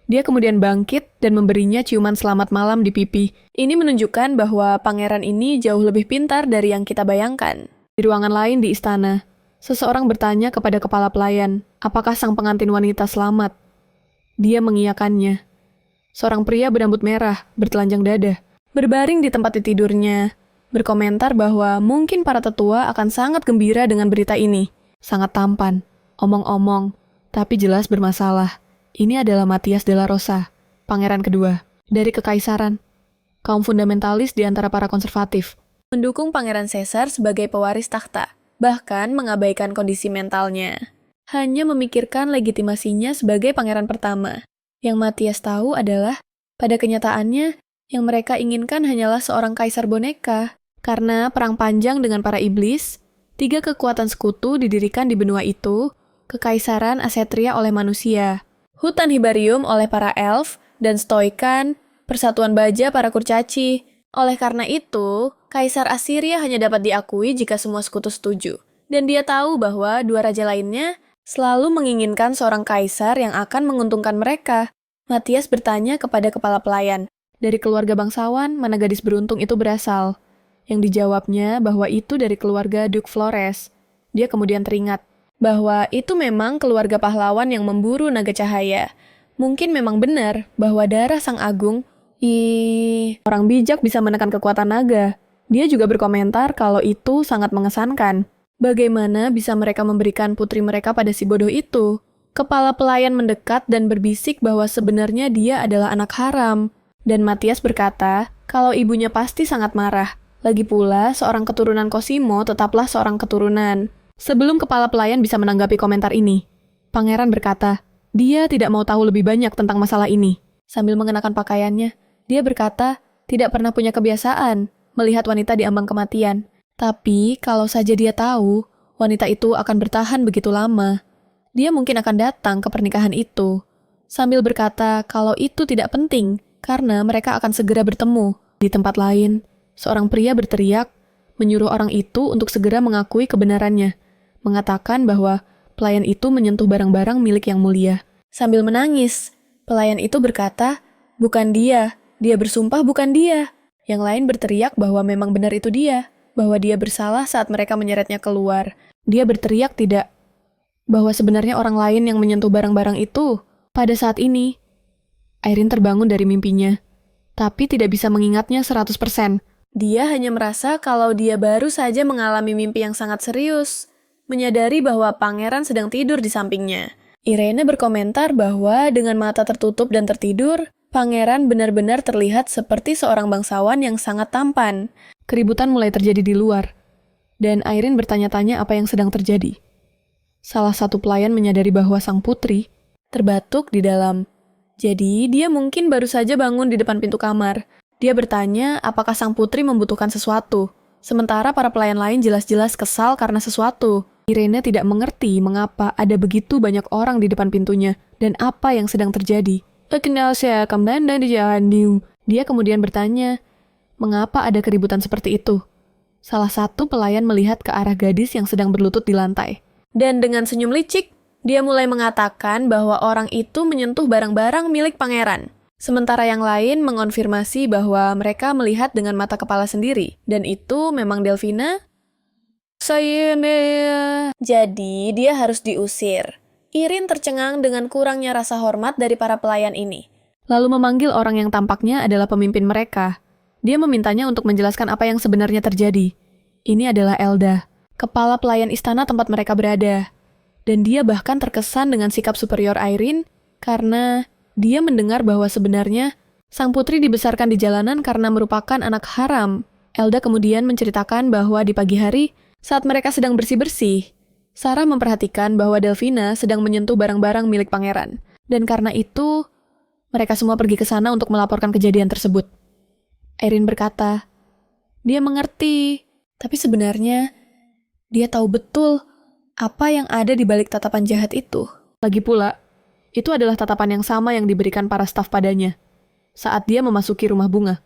S1: Dia kemudian bangkit dan memberinya ciuman selamat malam di pipi. Ini menunjukkan bahwa pangeran ini jauh lebih pintar dari yang kita bayangkan. Di ruangan lain di istana, seseorang bertanya kepada kepala pelayan, apakah sang pengantin wanita selamat? Dia mengiyakannya. Seorang pria berambut merah, bertelanjang dada, berbaring di tempat tidurnya, berkomentar bahwa mungkin para tetua akan sangat gembira dengan berita ini. Sangat tampan, omong-omong, tapi jelas bermasalah. Ini adalah Matias de la Rosa, pangeran kedua, dari Kekaisaran. Kaum fundamentalis di antara para konservatif.
S2: Mendukung Pangeran Caesar sebagai pewaris takhta, bahkan mengabaikan kondisi mentalnya. Hanya memikirkan legitimasinya sebagai pangeran pertama. Yang Matias tahu adalah, pada kenyataannya, yang mereka inginkan hanyalah seorang kaisar boneka. Karena perang panjang dengan para iblis, 3 kekuatan sekutu didirikan di benua itu, Kekaisaran Asetria oleh manusia, Hutan Hibarium oleh para elf, dan Stoikan, persatuan baja para kurcaci. Oleh karena itu, Kaisar Assyria hanya dapat diakui jika semua sekutu setuju. Dan dia tahu bahwa 2 raja lainnya selalu menginginkan seorang kaisar yang akan menguntungkan mereka. Matias bertanya kepada kepala pelayan,
S1: Dari keluarga bangsawan, mana gadis beruntung itu berasal? Yang dijawabnya bahwa itu dari keluarga Duke Flores. Dia kemudian teringat bahwa itu memang keluarga pahlawan yang memburu naga cahaya. Mungkin memang benar bahwa darah sang agung, orang bijak bisa menekan kekuatan naga. Dia juga berkomentar kalau itu sangat mengesankan. Bagaimana bisa mereka memberikan putri mereka pada si bodoh itu? Kepala pelayan mendekat dan berbisik bahwa sebenarnya dia adalah anak haram. Dan Matias berkata kalau ibunya pasti sangat marah. Lagi pula, seorang keturunan Cosimo tetaplah seorang keturunan. Sebelum kepala pelayan bisa menanggapi komentar ini, pangeran berkata, dia tidak mau tahu lebih banyak tentang masalah ini. Sambil mengenakan pakaiannya, dia berkata tidak pernah punya kebiasaan melihat wanita di ambang kematian. Tapi kalau saja dia tahu, wanita itu akan bertahan begitu lama. Dia mungkin akan datang ke pernikahan itu. Sambil berkata kalau itu tidak penting, karena mereka akan segera bertemu. Di tempat lain, seorang pria berteriak, menyuruh orang itu untuk segera mengakui kebenarannya, mengatakan bahwa pelayan itu menyentuh barang-barang milik yang mulia. Sambil menangis, pelayan itu berkata, bukan dia bersumpah bukan dia. Yang lain berteriak bahwa memang benar itu dia, bahwa dia bersalah saat mereka menyeretnya keluar. Dia berteriak tidak, bahwa sebenarnya orang lain yang menyentuh barang-barang itu. Pada saat ini, Irene terbangun dari mimpinya, tapi tidak bisa mengingatnya 100%. Dia hanya merasa kalau dia baru saja mengalami mimpi yang sangat serius, menyadari bahwa pangeran sedang tidur di sampingnya. Irene berkomentar bahwa dengan mata tertutup dan tertidur, pangeran benar-benar terlihat seperti seorang bangsawan yang sangat tampan. Keributan mulai terjadi di luar, dan Irene bertanya-tanya apa yang sedang terjadi. Salah satu pelayan menyadari bahwa sang putri terbatuk di dalam. Jadi, dia mungkin baru saja bangun di depan pintu kamar. Dia bertanya apakah sang putri membutuhkan sesuatu, sementara para pelayan lain jelas-jelas kesal karena sesuatu. Irene tidak mengerti mengapa ada begitu banyak orang di depan pintunya dan apa yang sedang terjadi. Dia kemudian bertanya, mengapa ada keributan seperti itu? Salah satu pelayan melihat ke arah gadis yang sedang berlutut di lantai. Dan dengan senyum licik, dia mulai mengatakan bahwa orang itu menyentuh barang-barang milik pangeran. Sementara yang lain mengonfirmasi bahwa mereka melihat dengan mata kepala sendiri. Dan itu memang Delfina. Jadi dia harus diusir. Irene tercengang dengan kurangnya rasa hormat dari para pelayan ini. Lalu memanggil orang yang tampaknya adalah pemimpin mereka. Dia memintanya untuk menjelaskan apa yang sebenarnya terjadi. Ini adalah Elda, kepala pelayan istana tempat mereka berada. Dan dia bahkan terkesan dengan sikap superior Irene karena dia mendengar bahwa sebenarnya sang putri dibesarkan di jalanan karena merupakan anak haram. Elda kemudian menceritakan bahwa di pagi hari, saat mereka sedang bersih-bersih, Sarah memperhatikan bahwa Delfina sedang menyentuh barang-barang milik pangeran. Dan karena itu, mereka semua pergi ke sana untuk melaporkan kejadian tersebut. Irene berkata, dia mengerti, tapi sebenarnya dia tahu betul apa yang ada di balik tatapan jahat itu. Lagi pula, itu adalah tatapan yang sama yang diberikan para staf padanya saat dia memasuki rumah bunga.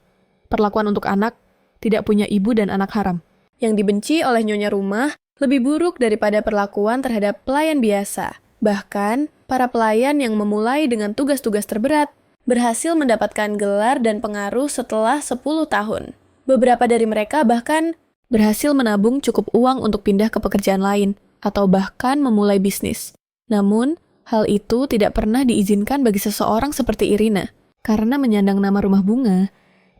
S1: Perlakuan untuk anak tidak punya ibu dan anak haram. Yang dibenci oleh nyonya rumah lebih buruk daripada perlakuan terhadap pelayan biasa. Bahkan, para pelayan yang memulai dengan tugas-tugas terberat berhasil mendapatkan gelar dan pengaruh setelah 10 tahun. Beberapa dari mereka bahkan berhasil menabung cukup uang untuk pindah ke pekerjaan lain, atau bahkan memulai bisnis. Namun, hal itu tidak pernah diizinkan bagi seseorang seperti Irina. Karena menyandang nama rumah bunga,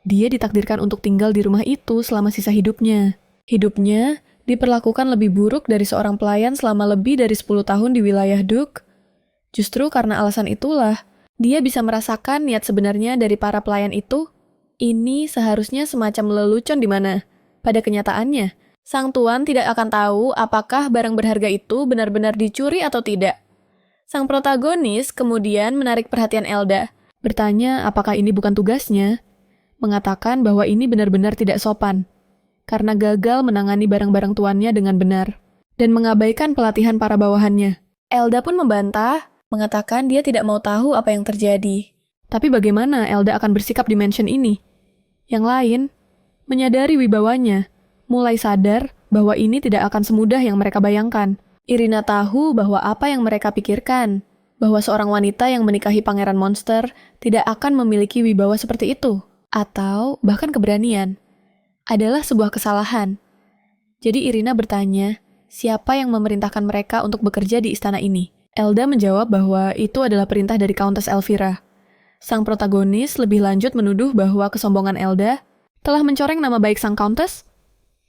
S1: dia ditakdirkan untuk tinggal di rumah itu selama sisa hidupnya. Hidupnya diperlakukan lebih buruk dari seorang pelayan selama lebih dari 10 tahun di wilayah Duke. Justru karena alasan itulah, dia bisa merasakan niat sebenarnya dari para pelayan itu. Ini seharusnya semacam lelucon di mana, pada kenyataannya, sang tuan tidak akan tahu apakah barang berharga itu benar-benar dicuri atau tidak. Sang protagonis kemudian menarik perhatian Elda, bertanya apakah ini bukan tugasnya, mengatakan bahwa ini benar-benar tidak sopan, karena gagal menangani barang-barang tuannya dengan benar, dan mengabaikan pelatihan para bawahannya. Elda pun membantah, mengatakan dia tidak mau tahu apa yang terjadi. Tapi bagaimana Elda akan bersikap di mansion ini? Yang lain, menyadari wibawanya, mulai sadar bahwa ini tidak akan semudah yang mereka bayangkan. Irina tahu bahwa apa yang mereka pikirkan, bahwa seorang wanita yang menikahi pangeran monster tidak akan memiliki wibawa seperti itu.
S2: atau bahkan keberanian, adalah sebuah kesalahan. Jadi Irina bertanya, siapa yang memerintahkan mereka untuk bekerja di istana ini? Elda menjawab bahwa itu adalah perintah dari Countess Elvira. Sang protagonis lebih lanjut menuduh bahwa kesombongan Elda telah mencoreng nama baik sang Countess.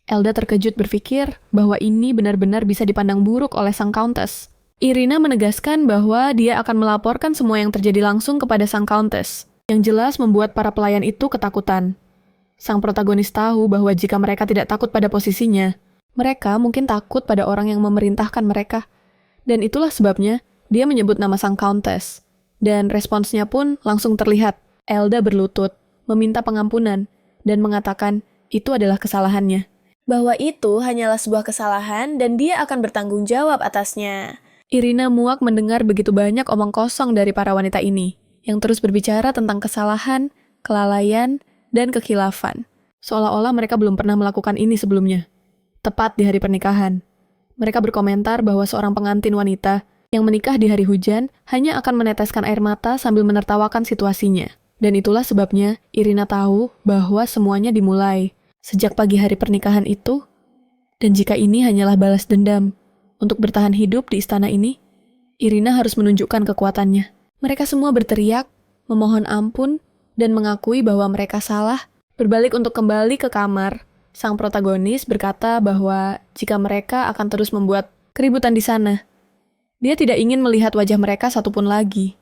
S2: Elda terkejut berpikir bahwa ini benar-benar bisa dipandang buruk oleh sang Countess. Irina menegaskan bahwa dia akan melaporkan semua yang terjadi langsung kepada sang Countess, yang jelas membuat para pelayan itu ketakutan. Sang protagonis tahu bahwa jika mereka tidak takut pada posisinya, mereka mungkin takut pada orang yang memerintahkan mereka. Dan itulah sebabnya dia menyebut nama sang Countess. Dan responsnya pun langsung terlihat. Elda berlutut, meminta pengampunan, dan mengatakan itu adalah kesalahannya. Bahwa itu hanyalah sebuah kesalahan dan dia akan bertanggung jawab atasnya. Irina muak mendengar begitu banyak omong kosong dari para wanita ini, yang terus berbicara tentang kesalahan, kelalaian, dan kekhilafan. Seolah-olah mereka belum pernah melakukan ini sebelumnya. Tepat di hari pernikahan, mereka berkomentar bahwa seorang pengantin wanita yang menikah di hari hujan hanya akan meneteskan air mata sambil menertawakan situasinya. Dan itulah sebabnya Irina tahu bahwa semuanya dimulai sejak pagi hari pernikahan itu, dan jika ini hanyalah balas dendam untuk bertahan hidup di istana ini, Irina harus menunjukkan kekuatannya. Mereka semua berteriak, memohon ampun, dan mengakui bahwa mereka salah. Berbalik untuk kembali ke kamar, sang protagonis berkata bahwa jika mereka akan terus membuat keributan di sana, dia tidak ingin melihat wajah mereka satupun lagi.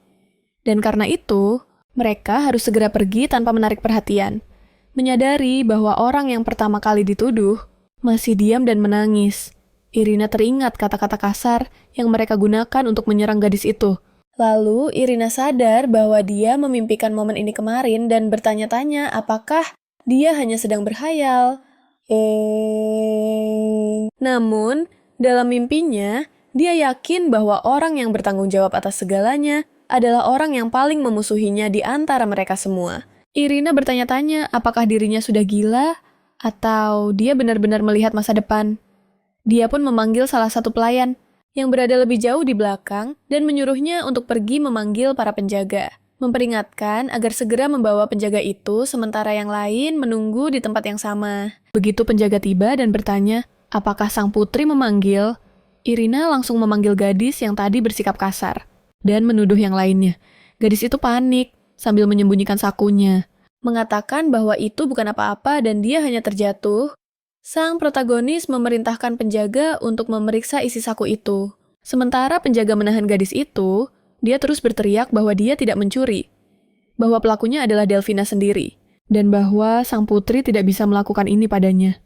S2: Dan karena itu, mereka harus segera pergi tanpa menarik perhatian. Menyadari bahwa orang yang pertama kali dituduh masih diam dan menangis. Irina teringat kata-kata kasar yang mereka gunakan untuk menyerang gadis itu. Lalu Irina sadar bahwa dia memimpikan momen ini kemarin dan bertanya-tanya apakah dia hanya sedang berhayal. Namun, dalam mimpinya, dia yakin bahwa orang yang bertanggung jawab atas segalanya adalah orang yang paling memusuhinya di antara mereka semua. Irina bertanya-tanya apakah dirinya sudah gila atau dia benar-benar melihat masa depan. Dia pun memanggil salah satu pelayan yang berada lebih jauh di belakang dan menyuruhnya untuk pergi memanggil para penjaga, memperingatkan agar segera membawa penjaga itu sementara yang lain menunggu di tempat yang sama. Begitu penjaga tiba dan bertanya apakah sang putri memanggil, Irina langsung memanggil gadis yang tadi bersikap kasar dan menuduh yang lainnya. Gadis itu panik sambil menyembunyikan sakunya, mengatakan bahwa itu bukan apa-apa dan dia hanya terjatuh. Sang protagonis memerintahkan penjaga untuk memeriksa isi saku itu. Sementara penjaga menahan gadis itu, dia terus berteriak bahwa dia tidak mencuri, bahwa pelakunya adalah Delvina sendiri, dan bahwa sang putri tidak bisa melakukan ini padanya.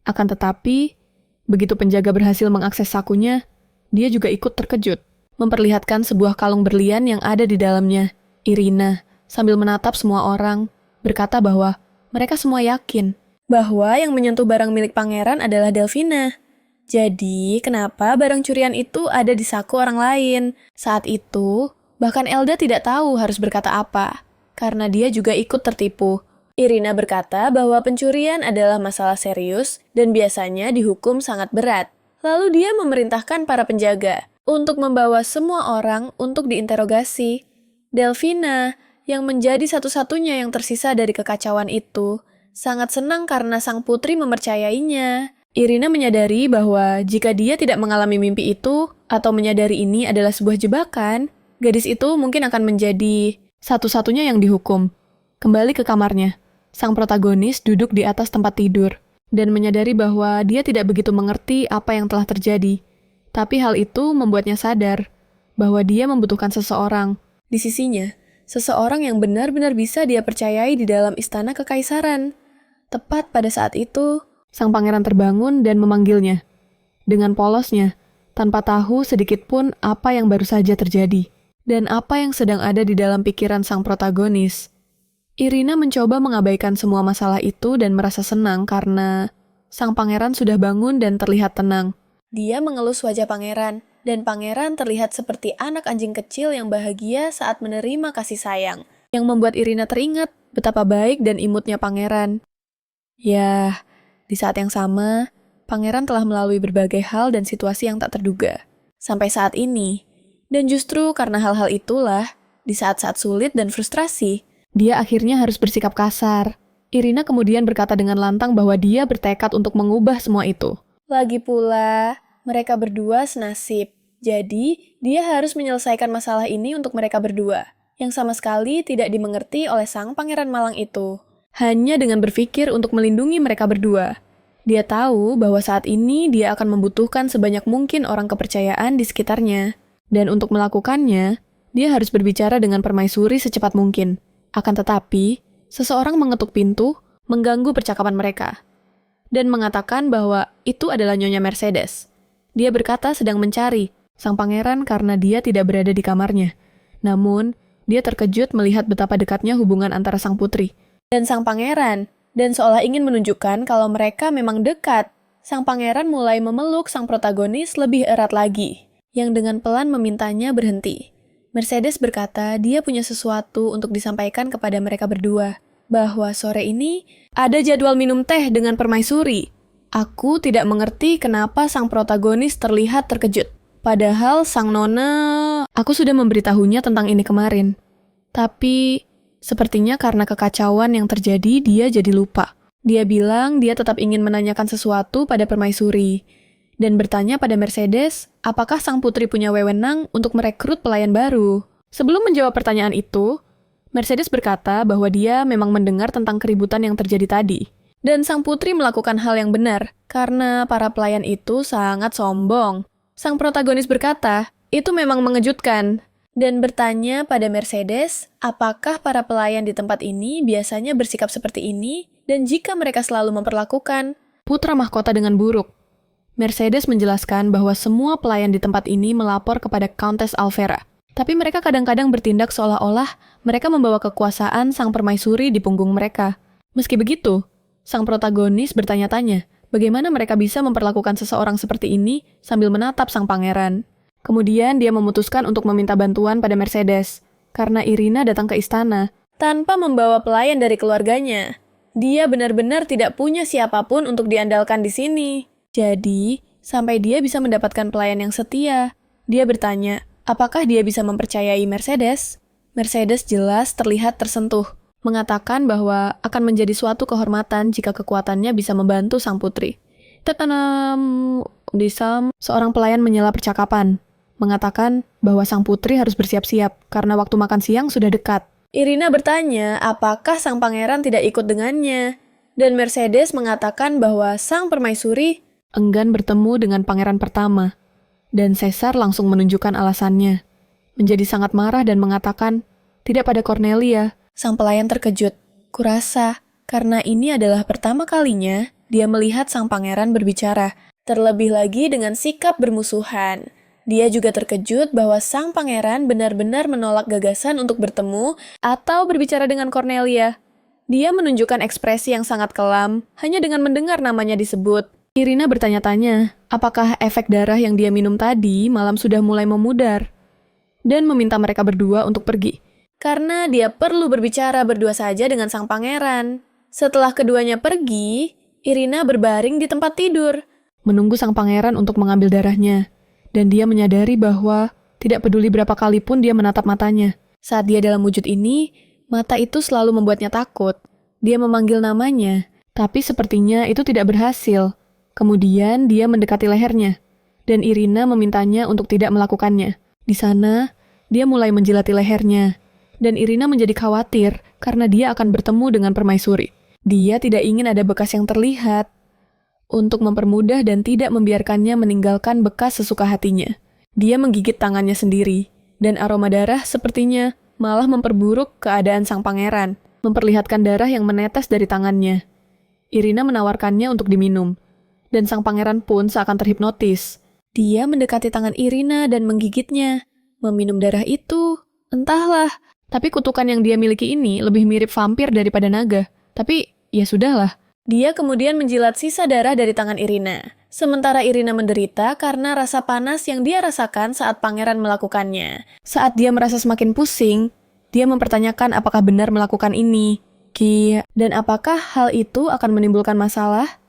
S2: Akan tetapi, begitu penjaga berhasil mengakses sakunya, dia juga ikut terkejut, memperlihatkan sebuah kalung berlian yang ada di dalamnya. Irina, sambil menatap semua orang, berkata bahwa mereka semua yakin bahwa yang menyentuh barang milik pangeran adalah Delvina. Jadi, kenapa barang curian itu ada di saku orang lain? Saat itu, bahkan Elda tidak tahu harus berkata apa, karena dia juga ikut tertipu. Irina berkata bahwa pencurian adalah masalah serius dan biasanya dihukum sangat berat. Lalu dia memerintahkan para penjaga untuk membawa semua orang untuk diinterogasi. Delvina, yang menjadi satu-satunya yang tersisa dari kekacauan itu, sangat senang karena sang putri mempercayainya. Irina menyadari bahwa jika dia tidak mengalami mimpi itu, atau menyadari ini adalah sebuah jebakan, gadis itu mungkin akan menjadi satu-satunya yang dihukum. Kembali ke kamarnya, sang protagonis duduk di atas tempat tidur, dan menyadari bahwa dia tidak begitu mengerti apa yang telah terjadi. Tapi hal itu membuatnya sadar bahwa dia membutuhkan seseorang. Di sisinya, seseorang yang benar-benar bisa dia percayai di dalam istana kekaisaran. Tepat pada saat itu, sang pangeran terbangun dan memanggilnya. Dengan polosnya, tanpa tahu sedikit pun apa yang baru saja terjadi, dan apa yang sedang ada di dalam pikiran sang protagonis. Irina mencoba mengabaikan semua masalah itu dan merasa senang karena sang pangeran sudah bangun dan terlihat tenang. Dia mengelus wajah pangeran, dan pangeran terlihat seperti anak anjing kecil yang bahagia saat menerima kasih sayang, yang membuat Irina teringat betapa baik dan imutnya pangeran. Ya, di saat yang sama, pangeran telah melalui berbagai hal dan situasi yang tak terduga. Sampai saat ini. Dan justru karena hal-hal itulah, di saat-saat sulit dan frustrasi, dia akhirnya harus bersikap kasar.
S1: Irina kemudian berkata dengan lantang bahwa dia bertekad untuk mengubah semua itu.
S2: Lagi pula, mereka berdua senasib. Jadi, dia harus menyelesaikan masalah ini untuk mereka berdua, yang sama sekali tidak dimengerti oleh sang pangeran malang itu.
S1: Hanya dengan berpikir untuk melindungi mereka berdua. Dia tahu bahwa saat ini dia akan membutuhkan sebanyak mungkin orang kepercayaan di sekitarnya. Dan untuk melakukannya, dia harus berbicara dengan permaisuri secepat mungkin. Akan tetapi, seseorang mengetuk pintu, mengganggu percakapan mereka, dan mengatakan bahwa itu adalah Nyonya Mercedes. Dia berkata sedang mencari sang pangeran karena dia tidak berada di kamarnya. Namun, dia terkejut melihat betapa dekatnya hubungan antara sang putri
S2: Dan sang pangeran, dan seolah ingin menunjukkan kalau mereka memang dekat. Sang pangeran mulai memeluk sang protagonis lebih erat lagi, yang dengan pelan memintanya berhenti. Mercedes berkata dia punya sesuatu untuk disampaikan kepada mereka berdua, bahwa sore ini
S1: ada jadwal minum teh dengan permaisuri. Aku tidak mengerti kenapa sang protagonis terlihat terkejut. Padahal sang nona, aku sudah memberitahunya tentang ini kemarin. Tapi, sepertinya karena kekacauan yang terjadi, dia jadi lupa. Dia bilang dia tetap ingin menanyakan sesuatu pada permaisuri, dan bertanya pada Mercedes, apakah sang putri punya wewenang untuk merekrut pelayan baru. Sebelum menjawab pertanyaan itu, Mercedes berkata bahwa dia memang mendengar tentang keributan yang terjadi tadi. Dan sang putri melakukan hal yang benar, karena para pelayan itu sangat sombong. Sang protagonis berkata, itu memang mengejutkan, dan bertanya pada Mercedes, apakah para pelayan di tempat ini biasanya bersikap seperti ini, dan jika mereka selalu memperlakukan putra mahkota dengan buruk. Mercedes menjelaskan bahwa semua pelayan di tempat ini melapor kepada Countess Alvera. Tapi mereka kadang-kadang bertindak seolah-olah mereka membawa kekuasaan sang permaisuri di punggung mereka. Meski begitu, sang protagonis bertanya-tanya, bagaimana mereka bisa memperlakukan seseorang seperti ini sambil menatap sang pangeran. Kemudian dia memutuskan untuk meminta bantuan pada Mercedes, karena Irina datang ke istana
S2: tanpa membawa pelayan dari keluarganya. Dia benar-benar tidak punya siapapun untuk diandalkan di sini. Jadi, sampai dia bisa mendapatkan pelayan yang setia, dia bertanya, apakah dia bisa mempercayai Mercedes? Mercedes jelas terlihat tersentuh, mengatakan bahwa akan menjadi suatu kehormatan jika kekuatannya bisa membantu sang putri. Seorang pelayan menyela percakapan, mengatakan bahwa sang putri harus bersiap-siap karena waktu makan siang sudah dekat. Irina bertanya apakah sang pangeran tidak ikut dengannya, dan Mercedes mengatakan bahwa sang permaisuri
S1: enggan bertemu dengan pangeran pertama, dan Caesar langsung menunjukkan alasannya. Menjadi sangat marah dan mengatakan, tidak pada Cornelia.
S2: Sang pelayan terkejut. Kurasa, karena ini adalah pertama kalinya dia melihat sang pangeran berbicara, terlebih lagi dengan sikap bermusuhan. Dia juga terkejut bahwa sang pangeran benar-benar menolak gagasan untuk bertemu atau berbicara dengan Cornelia. Dia menunjukkan ekspresi yang sangat kelam hanya dengan mendengar namanya disebut.
S1: Irina bertanya-tanya, apakah efek darah yang dia minum tadi malam sudah mulai memudar, dan meminta mereka berdua untuk pergi.
S2: Karena dia perlu berbicara berdua saja dengan sang pangeran. Setelah keduanya pergi, Irina berbaring di tempat tidur,
S1: menunggu sang pangeran untuk mengambil darahnya, dan dia menyadari bahwa tidak peduli berapa kali pun dia menatap matanya. Saat dia dalam wujud ini, mata itu selalu membuatnya takut. Dia memanggil namanya, tapi sepertinya itu tidak berhasil. Kemudian dia mendekati lehernya, dan Irina memintanya untuk tidak melakukannya. Di sana, dia mulai menjilati lehernya, dan Irina menjadi khawatir karena dia akan bertemu dengan permaisuri. Dia tidak ingin ada bekas yang terlihat, untuk mempermudah dan tidak membiarkannya meninggalkan bekas sesuka hatinya. Dia menggigit tangannya sendiri, dan aroma darah sepertinya malah memperburuk keadaan sang pangeran, memperlihatkan darah yang menetes dari tangannya. Irina menawarkannya untuk diminum, dan sang pangeran pun seakan terhipnotis. Dia mendekati tangan Irina dan menggigitnya. Meminum darah itu, entahlah. Tapi kutukan yang dia miliki ini lebih mirip vampir daripada naga. Tapi, ya sudahlah. Dia kemudian menjilat sisa darah dari tangan Irina. Sementara Irina menderita karena rasa panas yang dia rasakan saat pangeran melakukannya. Saat dia merasa semakin pusing, dia mempertanyakan apakah benar melakukan ini. Dan apakah hal itu akan menimbulkan masalah?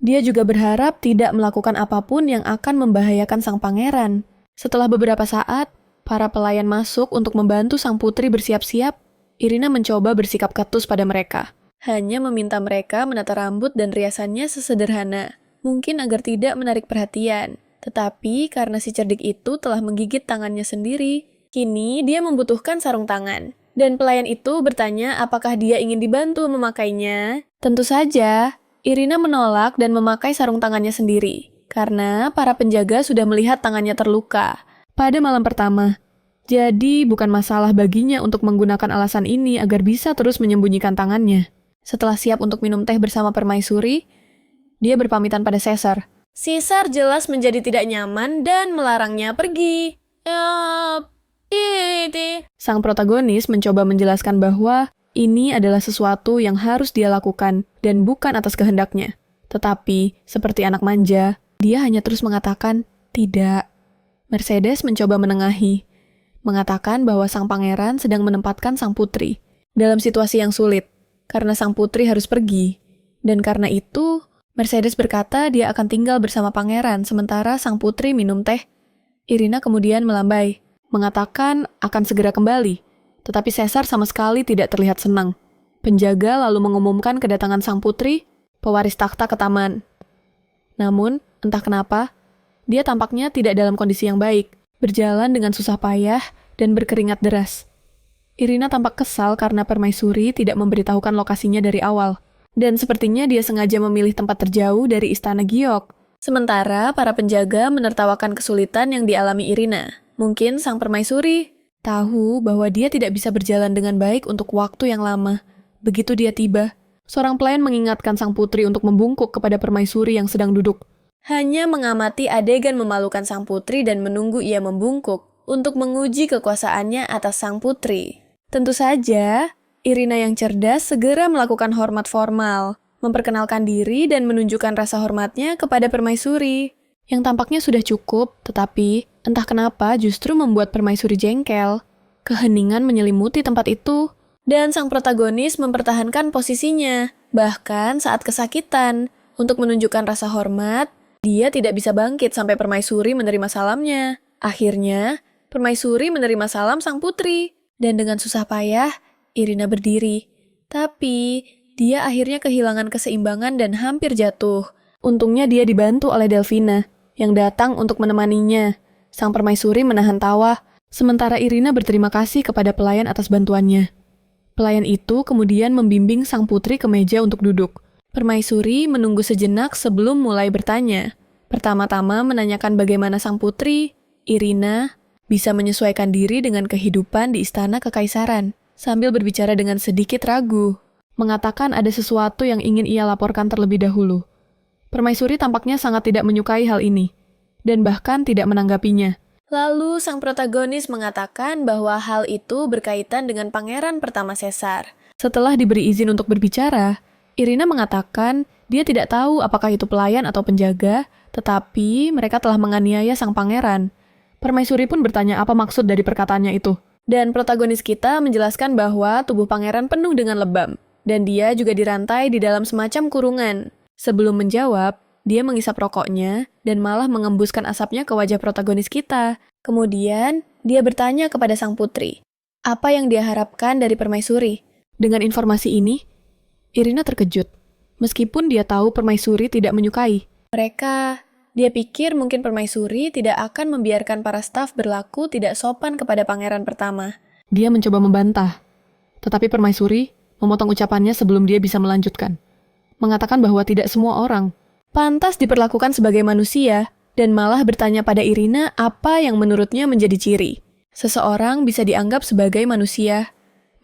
S1: Dia juga berharap tidak melakukan apapun yang akan membahayakan sang pangeran. Setelah beberapa saat, para pelayan masuk untuk membantu sang putri bersiap-siap. Irina mencoba bersikap ketus pada mereka.
S2: hanya meminta mereka menata rambut dan riasannya sesederhana, mungkin agar tidak menarik perhatian. Tetapi karena si cerdik itu telah menggigit tangannya sendiri, kini dia membutuhkan sarung tangan. Dan pelayan itu bertanya apakah dia ingin dibantu memakainya. Tentu saja, Irina menolak dan memakai sarung tangannya sendiri, karena para penjaga sudah melihat tangannya terluka.
S1: Pada malam pertama, jadi bukan masalah baginya untuk menggunakan alasan ini agar bisa terus menyembunyikan tangannya.
S2: Setelah siap untuk minum teh bersama permaisuri, dia berpamitan pada Caesar. Caesar jelas menjadi tidak nyaman dan melarangnya pergi.
S1: Sang protagonis mencoba menjelaskan bahwa ini adalah sesuatu yang harus dia lakukan dan bukan atas kehendaknya. Tetapi, seperti anak manja, dia hanya terus mengatakan, tidak. Mercedes mencoba menengahi, mengatakan bahwa sang pangeran sedang menempatkan sang putri dalam situasi yang sulit, karena sang putri harus pergi. Dan karena itu, Mercedes berkata dia akan tinggal bersama pangeran sementara sang putri minum teh. Irina kemudian melambai, mengatakan akan segera kembali, tetapi Caesar sama sekali tidak terlihat senang. Penjaga lalu mengumumkan kedatangan sang putri, pewaris takhta ke taman. Namun, entah kenapa, dia tampaknya tidak dalam kondisi yang baik, berjalan dengan susah payah dan berkeringat deras. Irina tampak kesal karena permaisuri tidak memberitahukan lokasinya dari awal, dan sepertinya dia sengaja memilih tempat terjauh dari istana Giok.
S2: Sementara para penjaga menertawakan kesulitan yang dialami Irina. Mungkin sang permaisuri tahu bahwa dia tidak bisa berjalan dengan baik untuk waktu yang lama. Begitu dia tiba, seorang pelayan mengingatkan sang putri untuk membungkuk kepada permaisuri yang sedang duduk. Hanya mengamati adegan memalukan sang putri dan menunggu ia membungkuk untuk menguji kekuasaannya atas sang putri. Tentu saja, Irina yang cerdas segera melakukan hormat formal, memperkenalkan diri dan menunjukkan rasa hormatnya kepada permaisuri. Yang tampaknya sudah cukup, tetapi entah kenapa justru membuat permaisuri jengkel. Keheningan menyelimuti tempat itu, dan sang protagonis mempertahankan posisinya. Bahkan saat kesakitan, untuk menunjukkan rasa hormat, dia tidak bisa bangkit sampai permaisuri menerima salamnya. Akhirnya, permaisuri menerima salam sang putri, dan dengan susah payah, Irina berdiri. Tapi, dia akhirnya kehilangan keseimbangan dan hampir jatuh.
S1: Untungnya dia dibantu oleh Delvina, yang datang untuk menemaninya. Sang permaisuri menahan tawa, sementara Irina berterima kasih kepada pelayan atas bantuannya. Pelayan itu kemudian membimbing sang putri ke meja untuk duduk. Permaisuri menunggu sejenak sebelum mulai bertanya. Pertama-tama menanyakan bagaimana sang putri, Irina, bisa menyesuaikan diri dengan kehidupan di istana kekaisaran, sambil berbicara dengan sedikit ragu, mengatakan ada sesuatu yang ingin ia laporkan terlebih dahulu. Permaisuri tampaknya sangat tidak menyukai hal ini, dan bahkan tidak menanggapinya.
S2: Lalu sang protagonis mengatakan bahwa hal itu berkaitan dengan pangeran pertama Caesar.
S1: Setelah diberi izin untuk berbicara, Irina mengatakan dia tidak tahu apakah itu pelayan atau penjaga, tetapi mereka telah menganiaya sang pangeran. Permaisuri pun bertanya apa maksud dari perkataannya itu.
S2: Dan protagonis kita menjelaskan bahwa tubuh pangeran penuh dengan lebam, dan dia juga dirantai di dalam semacam kurungan. Sebelum menjawab, dia mengisap rokoknya dan malah mengembuskan asapnya ke wajah protagonis kita. Kemudian, dia bertanya kepada sang putri, apa yang dia harapkan dari permaisuri?
S1: Dengan informasi ini, Irina terkejut, meskipun dia tahu permaisuri tidak menyukai.
S2: Dia pikir mungkin permaisuri tidak akan membiarkan para staf berlaku tidak sopan kepada pangeran pertama.
S1: Dia mencoba membantah, tetapi permaisuri memotong ucapannya sebelum dia bisa melanjutkan. Mengatakan bahwa tidak semua orang
S2: pantas diperlakukan sebagai manusia, dan malah bertanya pada Irina apa yang menurutnya menjadi ciri seseorang bisa dianggap sebagai manusia.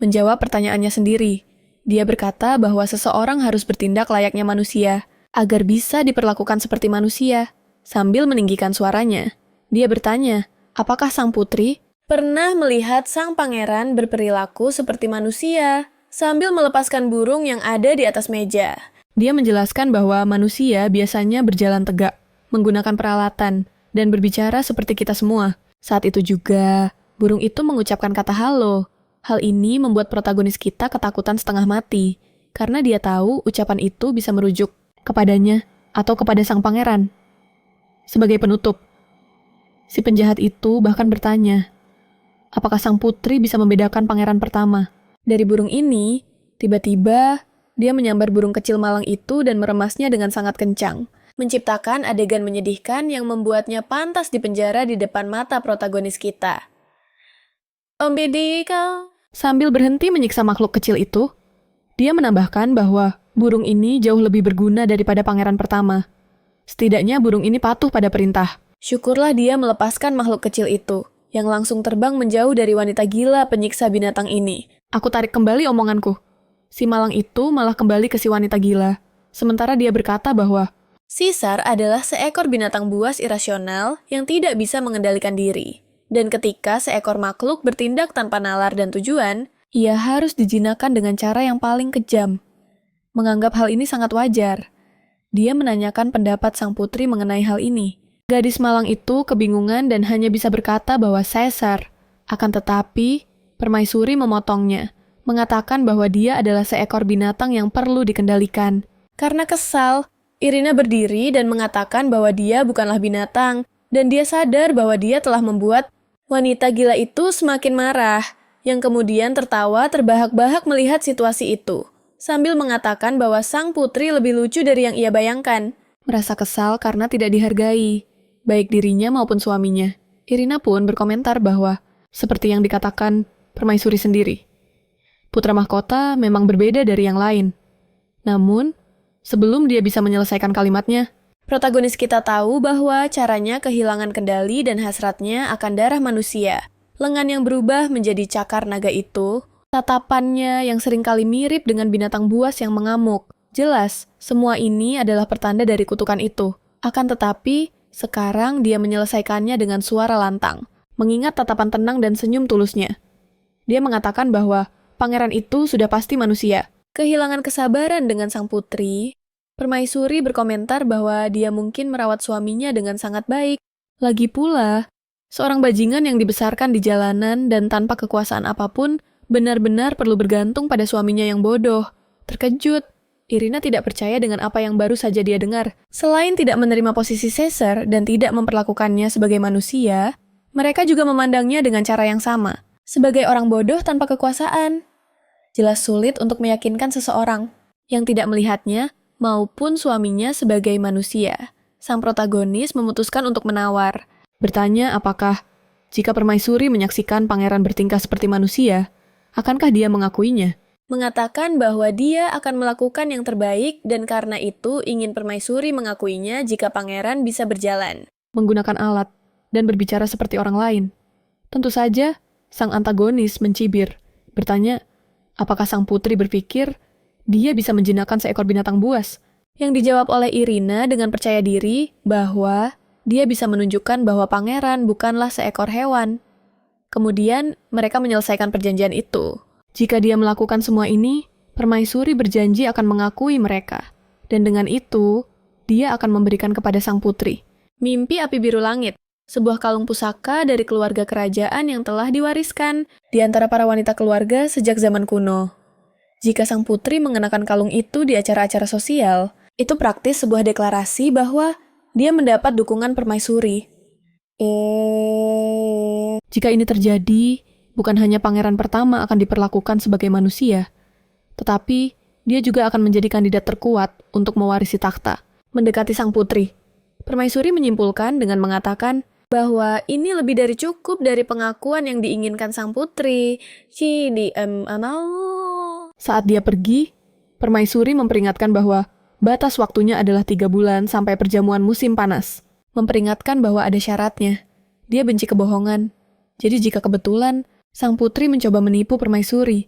S2: Menjawab pertanyaannya sendiri, dia berkata bahwa seseorang harus bertindak layaknya manusia, agar bisa diperlakukan seperti manusia. Sambil meninggikan suaranya, dia bertanya, apakah sang putri pernah melihat sang pangeran berperilaku seperti manusia, sambil melepaskan burung yang ada di atas meja.
S1: Dia menjelaskan bahwa manusia biasanya berjalan tegak, menggunakan peralatan, dan berbicara seperti kita semua. Saat itu juga, burung itu mengucapkan kata halo. Hal ini membuat protagonis kita ketakutan setengah mati, karena dia tahu ucapan itu bisa merujuk kepadanya atau kepada sang pangeran. Sebagai penutup, si penjahat itu bahkan bertanya, apakah sang putri bisa membedakan pangeran pertama? Dari burung ini, tiba-tiba
S2: Dia menyambar burung kecil malang itu dan meremasnya dengan sangat kencang, menciptakan adegan menyedihkan yang membuatnya pantas dipenjara di depan mata protagonis kita. Om Bidi kau...
S1: Sambil berhenti menyiksa makhluk kecil itu, dia menambahkan bahwa burung ini jauh lebih berguna daripada pangeran pertama. Setidaknya burung ini patuh pada perintah.
S2: Syukurlah dia melepaskan makhluk kecil itu, yang langsung terbang menjauh dari wanita gila penyiksa binatang ini.
S1: Aku tarik kembali omonganku. Si malang itu malah kembali ke si wanita gila. Sementara dia berkata bahwa
S2: Caesar adalah seekor binatang buas irasional yang tidak bisa mengendalikan diri. Dan ketika seekor makhluk bertindak tanpa nalar dan tujuan, ia harus dijinakan dengan cara yang paling kejam. Menganggap hal ini sangat wajar. Dia menanyakan pendapat sang putri mengenai hal ini. Gadis malang itu kebingungan dan hanya bisa berkata bahwa Caesar. Akan tetapi, permaisuri memotongnya, mengatakan bahwa dia adalah seekor binatang yang perlu dikendalikan. Karena kesal, Irina berdiri dan mengatakan bahwa dia bukanlah binatang, dan dia sadar bahwa dia telah membuat wanita gila itu semakin marah, yang kemudian tertawa terbahak-bahak melihat situasi itu, sambil mengatakan bahwa sang putri lebih lucu dari yang ia bayangkan.
S1: Merasa kesal karena tidak dihargai, baik dirinya maupun suaminya. Irina pun berkomentar bahwa, seperti yang dikatakan permaisuri sendiri, putra mahkota memang berbeda dari yang lain. Namun, sebelum dia bisa menyelesaikan kalimatnya,
S2: protagonis kita tahu bahwa caranya kehilangan kendali dan hasratnya akan darah manusia. Lengan yang berubah menjadi cakar naga itu, tatapannya yang seringkali mirip dengan binatang buas yang mengamuk. Jelas, semua ini adalah pertanda dari kutukan itu. Akan tetapi, sekarang dia menyelesaikannya dengan suara lantang, mengingat tatapan tenang dan senyum tulusnya. Dia mengatakan bahwa pangeran itu sudah pasti manusia. Kehilangan kesabaran dengan sang putri, permaisuri berkomentar bahwa dia mungkin merawat suaminya dengan sangat baik.
S1: Lagi pula, seorang bajingan yang dibesarkan di jalanan dan tanpa kekuasaan apapun benar-benar perlu bergantung pada suaminya yang bodoh. Terkejut, Irina tidak percaya dengan apa yang baru saja dia dengar.
S2: Selain tidak menerima posisi Caesar dan tidak memperlakukannya sebagai manusia, mereka juga memandangnya dengan cara yang sama, sebagai orang bodoh tanpa kekuasaan. Jelas sulit untuk meyakinkan seseorang yang tidak melihatnya maupun suaminya sebagai manusia. Sang protagonis memutuskan untuk menawar.
S1: Bertanya apakah, jika permaisuri menyaksikan pangeran bertingkah seperti manusia, akankah dia mengakuinya?
S2: Mengatakan bahwa dia akan melakukan yang terbaik dan karena itu ingin permaisuri mengakuinya jika pangeran bisa berjalan.
S1: Menggunakan alat dan berbicara seperti orang lain. Tentu saja, sang antagonis mencibir, bertanya, apakah sang putri berpikir dia bisa menjinakkan seekor binatang buas?
S2: Yang dijawab oleh Irina dengan percaya diri bahwa dia bisa menunjukkan bahwa pangeran bukanlah seekor hewan. Kemudian mereka menyelesaikan perjanjian itu.
S1: Jika dia melakukan semua ini, permaisuri berjanji akan mengakui mereka. Dan dengan itu, dia akan memberikan kepada sang putri
S2: mimpi api biru langit, sebuah kalung pusaka dari keluarga kerajaan yang telah diwariskan di antara para wanita keluarga sejak zaman kuno. Jika sang putri mengenakan kalung itu di acara-acara sosial, itu praktis sebuah deklarasi bahwa dia mendapat dukungan permaisuri.
S1: Jika ini terjadi, bukan hanya pangeran pertama akan diperlakukan sebagai manusia, tetapi dia juga akan menjadi kandidat terkuat untuk mewarisi takhta. Mendekati sang putri, permaisuri menyimpulkan dengan mengatakan
S2: bahwa ini lebih dari cukup dari pengakuan yang diinginkan sang putri.
S1: Saat dia pergi, permaisuri memperingatkan bahwa batas waktunya adalah 3 bulan sampai perjamuan musim panas. Memperingatkan bahwa ada syaratnya. Dia benci kebohongan. Jadi jika kebetulan sang putri mencoba menipu permaisuri,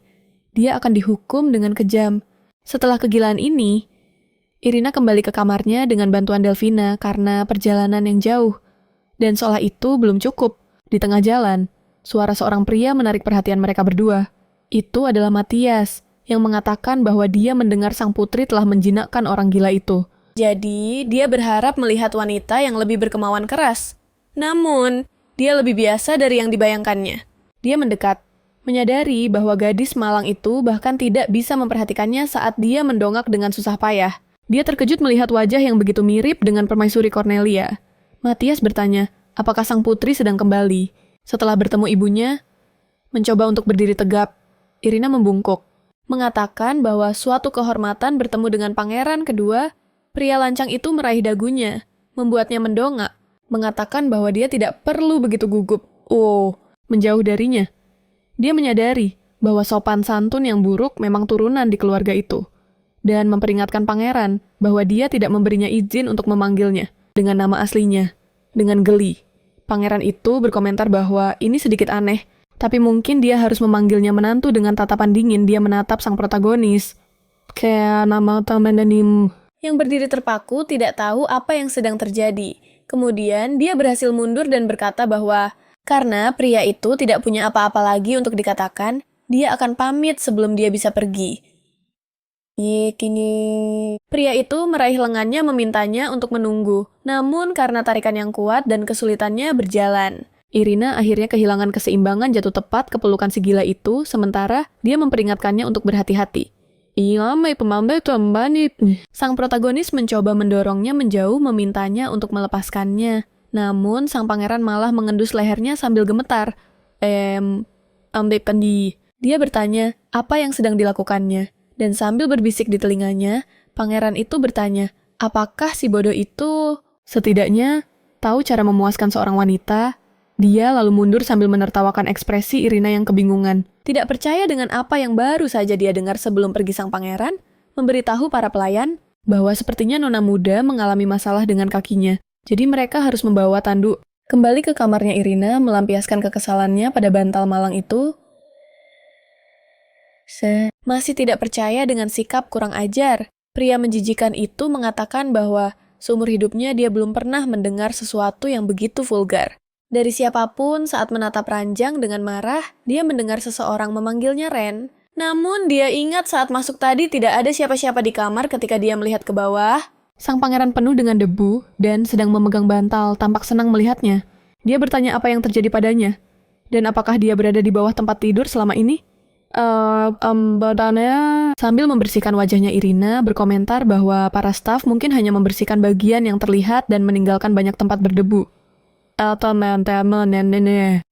S1: dia akan dihukum dengan kejam. Setelah kegilaan ini, Irina kembali ke kamarnya dengan bantuan Delfina karena perjalanan yang jauh. Dan seolah itu belum cukup. Di tengah jalan, suara seorang pria menarik perhatian mereka berdua. Itu adalah Matthias, yang mengatakan bahwa dia mendengar sang putri telah menjinakkan orang gila itu.
S2: Jadi, dia berharap melihat wanita yang lebih berkemauan keras. Namun, dia lebih biasa dari yang dibayangkannya.
S1: Dia mendekat, menyadari bahwa gadis malang itu bahkan tidak bisa memperhatikannya saat dia mendongak dengan susah payah. Dia terkejut melihat wajah yang begitu mirip dengan permaisuri Cornelia. Matthias bertanya, apakah sang putri sedang kembali? Setelah bertemu ibunya, mencoba untuk berdiri tegap. Irina membungkuk.
S2: mengatakan bahwa suatu kehormatan bertemu dengan pangeran kedua, pria lancang itu meraih dagunya, membuatnya mendongak, mengatakan bahwa dia tidak perlu begitu gugup.
S1: Oh, menjauh darinya. Dia menyadari bahwa sopan santun yang buruk memang turunan di keluarga itu, dan memperingatkan pangeran bahwa dia tidak memberinya izin untuk memanggilnya dengan nama aslinya. Dengan geli, pangeran itu berkomentar bahwa ini sedikit aneh, tapi mungkin dia harus memanggilnya menantu dengan tatapan dingin. Dia menatap sang protagonis. Kayak nama temenanim.
S2: Yang berdiri terpaku tidak tahu apa yang sedang terjadi. Kemudian dia berhasil mundur dan berkata bahwa karena pria itu tidak punya apa-apa lagi untuk dikatakan, dia akan pamit sebelum dia bisa pergi. Kini pria itu meraih lengannya memintanya untuk menunggu, namun karena tarikan yang kuat dan kesulitannya berjalan.
S1: Irina akhirnya kehilangan keseimbangan, jatuh tepat ke pelukan si gila itu, sementara dia memperingatkannya untuk berhati-hati.
S2: Sang protagonis mencoba mendorongnya menjauh, memintanya untuk melepaskannya. Namun sang pangeran malah mengendus lehernya sambil gemetar. Dia bertanya apa yang sedang dilakukannya. Dan sambil berbisik di telinganya, pangeran itu bertanya, apakah si bodoh itu
S1: setidaknya tahu cara memuaskan seorang wanita? Dia lalu mundur sambil menertawakan ekspresi Irina yang kebingungan.
S2: Tidak percaya dengan apa yang baru saja dia dengar sebelum pergi sang pangeran, memberitahu para pelayan
S1: bahwa sepertinya nona muda mengalami masalah dengan kakinya. Jadi mereka harus membawa tanduk. Kembali ke kamarnya Irina, melampiaskan kekesalannya pada bantal malang itu.
S2: Masih tidak percaya dengan sikap kurang ajar. Pria menjijikan itu mengatakan bahwa seumur hidupnya dia belum pernah mendengar sesuatu yang begitu vulgar. Dari siapapun saat menatap ranjang dengan marah, dia mendengar seseorang memanggilnya Ren. Namun dia ingat saat masuk tadi tidak ada siapa-siapa di kamar ketika dia melihat ke bawah.
S1: Sang pangeran penuh dengan debu dan sedang memegang bantal, tampak senang melihatnya. Dia bertanya apa yang terjadi padanya. Dan apakah dia berada di bawah tempat tidur selama ini? Sambil membersihkan wajahnya Irina, berkomentar bahwa para staf mungkin hanya membersihkan bagian yang terlihat dan meninggalkan banyak tempat berdebu.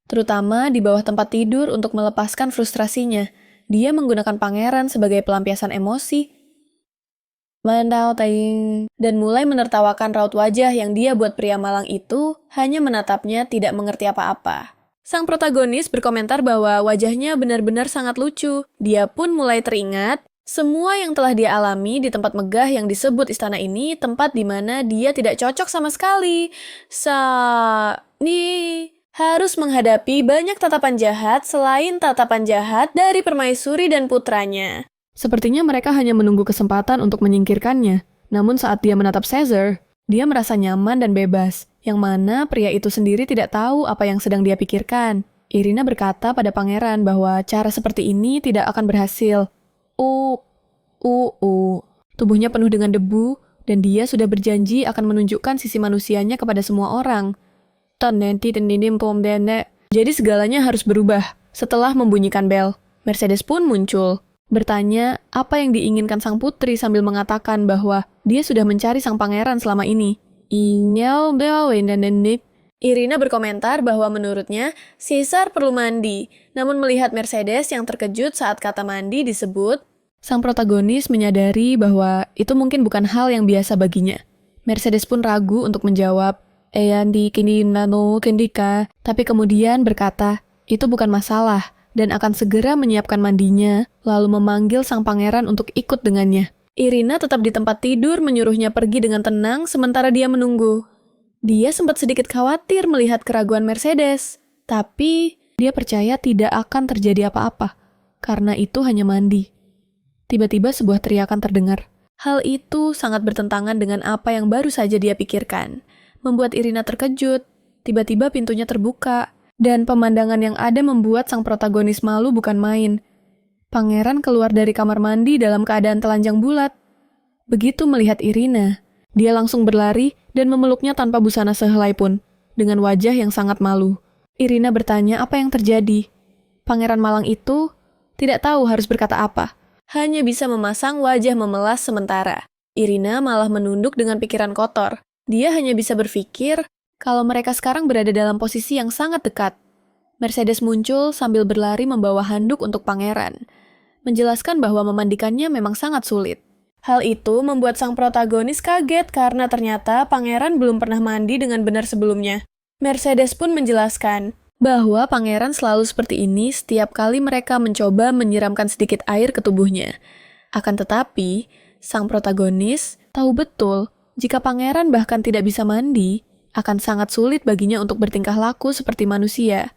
S1: Terutama di bawah tempat tidur untuk melepaskan frustrasinya. Dia menggunakan pangeran sebagai pelampiasan emosi. Dan mulai menertawakan raut wajah yang dia buat pria malang itu, hanya menatapnya tidak mengerti apa-apa. Sang protagonis berkomentar bahwa wajahnya benar-benar sangat lucu. Dia pun mulai teringat semua yang telah dia alami di tempat megah yang disebut istana ini, tempat di mana dia tidak cocok sama sekali. Harus menghadapi banyak tatapan jahat selain tatapan jahat dari permaisuri dan putranya. Sepertinya mereka hanya menunggu kesempatan untuk menyingkirkannya. Namun saat dia menatap Caesar, dia merasa nyaman dan bebas, yang mana pria itu sendiri tidak tahu apa yang sedang dia pikirkan. Irina berkata pada pangeran bahwa cara seperti ini tidak akan berhasil. Tubuhnya penuh dengan debu, dan dia sudah berjanji akan menunjukkan sisi manusianya kepada semua orang. Jadi segalanya harus berubah. Setelah membunyikan bel, Mercedes pun muncul. Bertanya apa yang diinginkan sang putri sambil mengatakan bahwa dia sudah mencari sang pangeran selama ini.
S2: Irina berkomentar bahwa menurutnya Caesar perlu mandi, namun melihat Mercedes yang terkejut saat kata mandi disebut,
S1: sang protagonis menyadari bahwa itu mungkin bukan hal yang biasa baginya. Mercedes pun ragu untuk menjawab, tapi kemudian berkata, itu bukan masalah, dan akan segera menyiapkan mandinya, lalu memanggil sang pangeran untuk ikut dengannya.
S2: Irina tetap di tempat tidur menyuruhnya pergi dengan tenang sementara dia menunggu. Dia sempat sedikit khawatir melihat keraguan Mercedes, tapi
S1: dia percaya tidak akan terjadi apa-apa, karena itu hanya mandi. Tiba-tiba sebuah teriakan terdengar.
S2: Hal itu sangat bertentangan dengan apa yang baru saja dia pikirkan. Membuat Irina terkejut. Tiba-tiba pintunya terbuka, dan pemandangan yang ada membuat sang protagonis malu bukan main. Pangeran keluar dari kamar mandi dalam keadaan telanjang bulat. Begitu melihat Irina, dia langsung berlari dan memeluknya tanpa busana sehelai pun, dengan wajah yang sangat malu. Irina bertanya apa yang terjadi. Pangeran malang itu tidak tahu harus berkata apa. Hanya bisa memasang wajah memelas sementara. Irina malah menunduk dengan pikiran kotor. Dia hanya bisa berpikir kalau mereka sekarang berada dalam posisi yang sangat dekat. Mercedes muncul sambil berlari membawa handuk untuk pangeran. menjelaskan bahwa memandikannya memang sangat sulit. Hal itu membuat sang protagonis kaget karena ternyata pangeran belum pernah mandi dengan benar sebelumnya. Mercedes pun menjelaskan bahwa pangeran selalu seperti ini setiap kali mereka mencoba menyiramkan sedikit air ke tubuhnya. Akan tetapi, sang protagonis tahu betul jika pangeran bahkan tidak bisa mandi, akan sangat sulit baginya untuk bertingkah laku seperti manusia.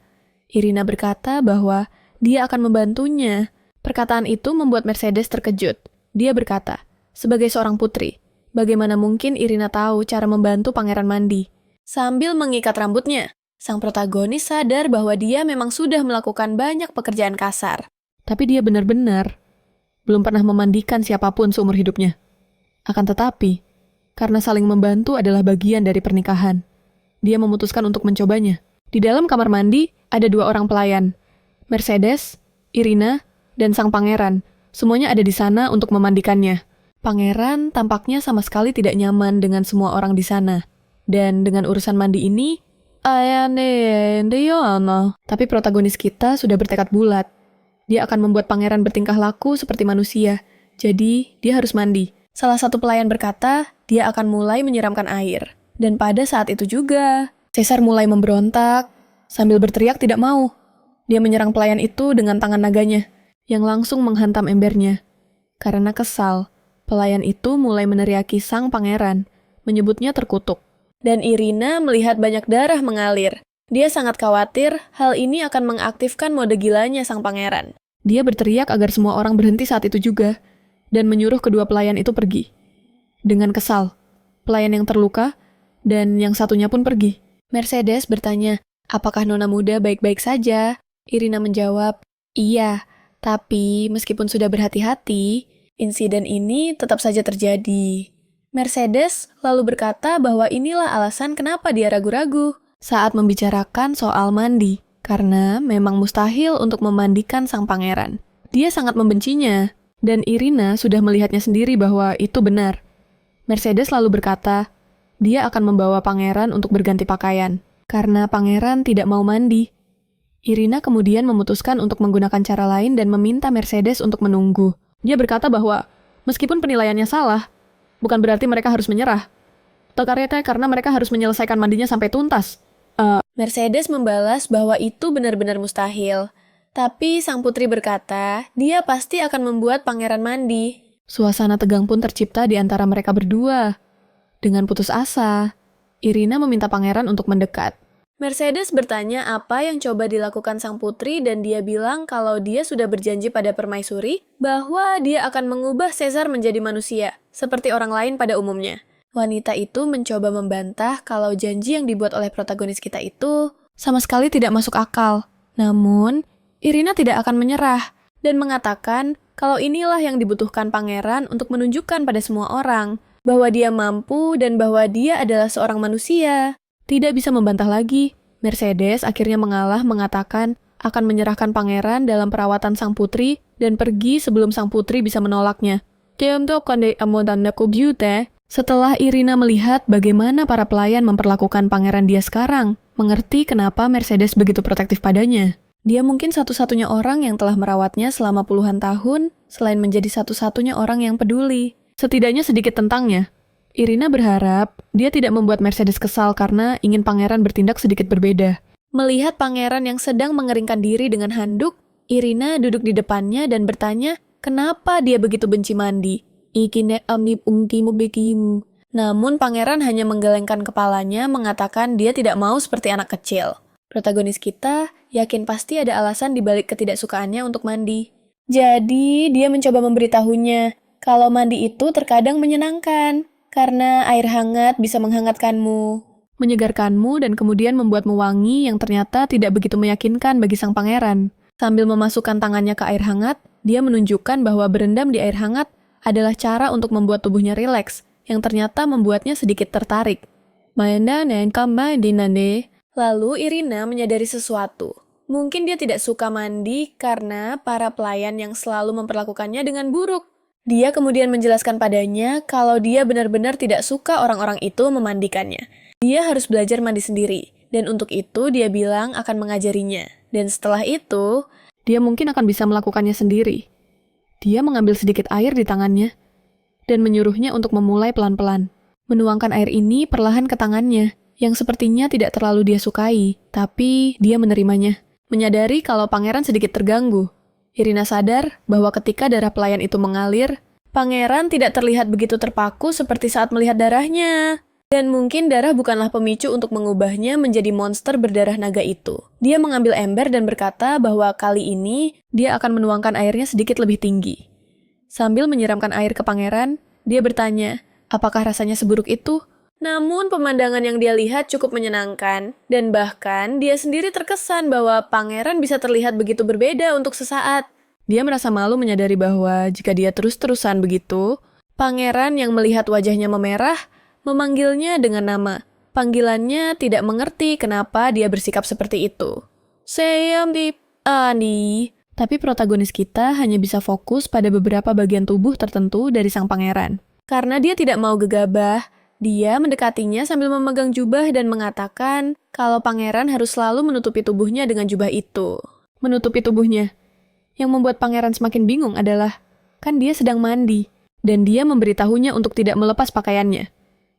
S2: Irina berkata bahwa dia akan membantunya. Perkataan itu membuat Mercedes terkejut. Dia berkata, sebagai seorang putri, bagaimana mungkin Irina tahu cara membantu pangeran mandi? Sambil mengikat rambutnya, sang protagonis sadar bahwa dia memang sudah melakukan banyak pekerjaan kasar.
S1: Tapi dia benar-benar belum pernah memandikan siapapun seumur hidupnya. Akan tetapi, karena saling membantu adalah bagian dari pernikahan, dia memutuskan untuk mencobanya. Di dalam kamar mandi, ada 2 orang pelayan. Mercedes, Irina, dan sang pangeran. Semuanya ada di sana untuk memandikannya. Pangeran tampaknya sama sekali tidak nyaman dengan semua orang di sana. Dan dengan urusan mandi ini, tapi protagonis kita sudah bertekad bulat. Dia akan membuat pangeran bertingkah laku seperti manusia. Jadi, dia harus mandi. Salah satu pelayan berkata, dia akan mulai menyiramkan air. Dan pada saat itu juga, Caesar mulai memberontak sambil berteriak tidak mau. Dia menyerang pelayan itu dengan tangan naganya, yang langsung menghantam embernya. Karena kesal, pelayan itu mulai meneriaki sang pangeran, menyebutnya terkutuk. Dan Irina melihat banyak darah mengalir. Dia sangat khawatir hal ini akan mengaktifkan mode gilanya sang pangeran. Dia berteriak agar semua orang berhenti saat itu juga, dan menyuruh kedua pelayan itu pergi. Dengan kesal, pelayan yang terluka, dan yang satunya pun pergi. Mercedes bertanya, apakah nona muda baik-baik saja? Irina menjawab, iya, tapi meskipun sudah berhati-hati, insiden ini tetap saja terjadi. Mercedes lalu berkata bahwa inilah alasan kenapa dia ragu-ragu saat membicarakan soal mandi, karena memang mustahil untuk memandikan sang pangeran. Dia sangat membencinya, dan Irina sudah melihatnya sendiri bahwa itu benar. Mercedes lalu berkata, dia akan membawa pangeran untuk berganti pakaian, karena pangeran tidak mau mandi. Irina kemudian memutuskan untuk menggunakan cara lain dan meminta Mercedes untuk menunggu. Dia berkata bahwa, meskipun penilaiannya salah, bukan berarti mereka harus menyerah. Ternyata karena mereka harus menyelesaikan mandinya sampai tuntas.
S2: Mercedes membalas bahwa itu benar-benar mustahil. Tapi sang putri berkata, dia pasti akan membuat pangeran mandi.
S1: Suasana tegang pun tercipta di antara mereka berdua. Dengan putus asa, Irina meminta pangeran untuk mendekat.
S2: Mercedes bertanya apa yang coba dilakukan sang putri dan dia bilang kalau dia sudah berjanji pada permaisuri bahwa dia akan mengubah Caesar menjadi manusia, seperti orang lain pada umumnya. Wanita itu mencoba membantah kalau janji yang dibuat oleh protagonis kita itu
S1: sama sekali tidak masuk akal. Namun, Irina tidak akan menyerah dan mengatakan kalau inilah yang dibutuhkan pangeran untuk menunjukkan pada semua orang bahwa dia mampu dan bahwa dia adalah seorang manusia. Tidak bisa membantah lagi, Mercedes akhirnya mengalah mengatakan akan menyerahkan pangeran dalam perawatan sang putri dan pergi sebelum sang putri bisa menolaknya. Setelah Irina melihat bagaimana para pelayan memperlakukan pangeran dia sekarang, mengerti kenapa Mercedes begitu protektif padanya. Dia mungkin satu-satunya orang yang telah merawatnya selama puluhan tahun, selain menjadi satu-satunya orang yang peduli. Setidaknya sedikit tentangnya. Irina berharap dia tidak membuat Mercedes kesal karena ingin pangeran bertindak sedikit berbeda. Melihat pangeran yang sedang mengeringkan diri dengan handuk, Irina duduk di depannya dan bertanya, kenapa dia begitu benci mandi? Namun pangeran hanya menggelengkan kepalanya mengatakan dia tidak mau seperti anak kecil. Protagonis kita yakin pasti ada alasan dibalik ketidaksukaannya untuk mandi. Jadi dia mencoba memberitahunya kalau mandi itu terkadang menyenangkan. Karena air hangat bisa menghangatkanmu, menyegarkanmu, dan kemudian membuatmu wangi yang ternyata tidak begitu meyakinkan bagi sang pangeran. Sambil memasukkan tangannya ke air hangat, dia menunjukkan bahwa berendam di air hangat adalah cara untuk membuat tubuhnya rileks, yang ternyata membuatnya sedikit tertarik. Lalu Irina menyadari sesuatu. Mungkin dia tidak suka mandi karena para pelayan yang selalu memperlakukannya dengan buruk. Dia kemudian menjelaskan padanya kalau dia benar-benar tidak suka orang-orang itu memandikannya. Dia harus belajar mandi sendiri, dan untuk itu dia bilang akan mengajarinya. Dan setelah itu, dia mungkin akan bisa melakukannya sendiri. Dia mengambil sedikit air di tangannya dan menyuruhnya untuk memulai pelan-pelan. Menuangkan air ini perlahan ke tangannya, yang sepertinya tidak terlalu dia sukai, tapi dia menerimanya. Menyadari kalau pangeran sedikit terganggu, Irina sadar bahwa ketika darah pelayan itu mengalir, pangeran tidak terlihat begitu terpaku seperti saat melihat darahnya. Dan mungkin darah bukanlah pemicu untuk mengubahnya menjadi monster berdarah naga itu. Dia mengambil ember dan berkata bahwa kali ini dia akan menuangkan airnya sedikit lebih tinggi. Sambil menyiramkan air ke pangeran, dia bertanya, apakah rasanya seburuk itu? Namun pemandangan yang dia lihat cukup menyenangkan, dan bahkan dia sendiri terkesan bahwa pangeran bisa terlihat begitu berbeda untuk sesaat. Dia merasa malu menyadari bahwa jika dia terus-terusan begitu, pangeran yang melihat wajahnya memerah, memanggilnya dengan nama. Panggilannya tidak mengerti kenapa dia bersikap seperti itu. Sayamdip Ani. Tapi protagonis kita hanya bisa fokus pada beberapa bagian tubuh tertentu dari sang pangeran. Karena dia tidak mau gegabah, dia mendekatinya sambil memegang jubah dan mengatakan kalau pangeran harus selalu menutupi tubuhnya dengan jubah itu. Menutupi tubuhnya. Yang membuat pangeran semakin bingung adalah, kan dia sedang mandi, dan dia memberitahunya untuk tidak melepas pakaiannya.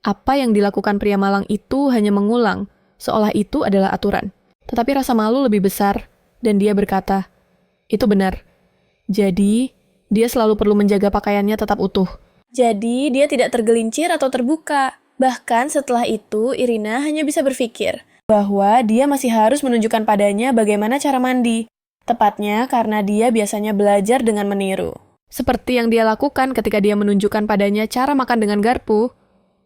S1: Apa yang dilakukan pria malang itu hanya mengulang, seolah itu adalah aturan. Tetapi rasa malu lebih besar, dan dia berkata, itu benar. Jadi, dia selalu perlu menjaga pakaiannya tetap utuh. Jadi, dia tidak tergelincir atau terbuka. Bahkan setelah itu, Irina hanya bisa berpikir bahwa dia masih harus menunjukkan padanya bagaimana cara mandi. Tepatnya karena dia biasanya belajar dengan meniru. Seperti yang dia lakukan ketika dia menunjukkan padanya cara makan dengan garpu.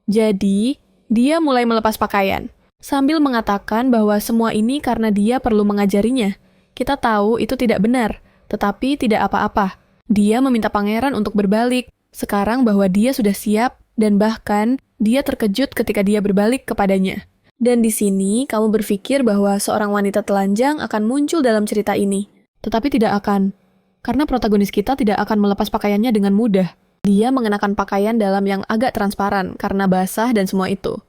S1: Jadi, dia mulai melepas pakaian, sambil mengatakan bahwa semua ini karena dia perlu mengajarinya. Kita tahu itu tidak benar, tetapi tidak apa-apa. Dia meminta pangeran untuk berbalik, sekarang bahwa dia sudah siap, dan bahkan dia terkejut ketika dia berbalik kepadanya. Dan di sini, kamu berpikir bahwa seorang wanita telanjang akan muncul dalam cerita ini. Tetapi tidak akan, karena protagonis kita tidak akan melepas pakaiannya dengan mudah. Dia mengenakan pakaian dalam yang agak transparan karena basah dan semua itu.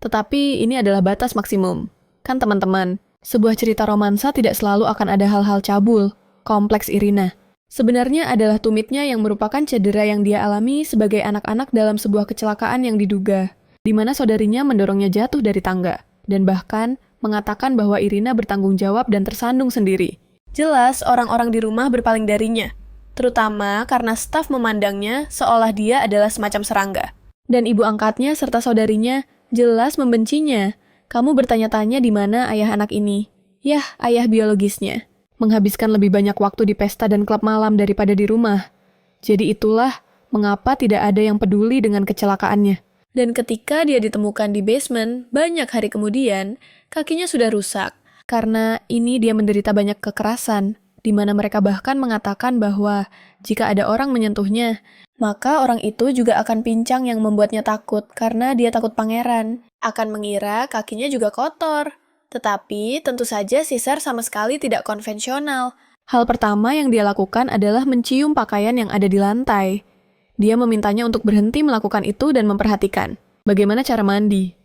S1: Tetapi ini adalah batas maksimum. Kan teman-teman, sebuah cerita romansa tidak selalu akan ada hal-hal cabul, kompleks Irina. Sebenarnya adalah tumitnya yang merupakan cedera yang dia alami sebagai anak-anak dalam sebuah kecelakaan yang diduga, di mana saudarinya mendorongnya jatuh dari tangga, dan bahkan mengatakan bahwa Irina bertanggung jawab dan tersandung sendiri. Jelas orang-orang di rumah berpaling darinya. Terutama karena staf memandangnya seolah dia adalah semacam serangga. Dan ibu angkatnya serta saudarinya jelas membencinya. Kamu bertanya-tanya di mana ayah anak ini. Yah, ayah biologisnya. Menghabiskan lebih banyak waktu di pesta dan klub malam daripada di rumah. Jadi itulah mengapa tidak ada yang peduli dengan kecelakaannya. Dan ketika dia ditemukan di basement, banyak hari kemudian, kakinya sudah rusak. Karena ini dia menderita banyak kekerasan, di mana mereka bahkan mengatakan bahwa jika ada orang menyentuhnya, maka orang itu juga akan pincang yang membuatnya takut karena dia takut pangeran. Akan mengira kakinya juga kotor. Tetapi tentu saja Caesar sama sekali tidak konvensional. Hal pertama yang dia lakukan adalah mencium pakaian yang ada di lantai. Dia memintanya untuk berhenti melakukan itu dan memperhatikan bagaimana cara mandi.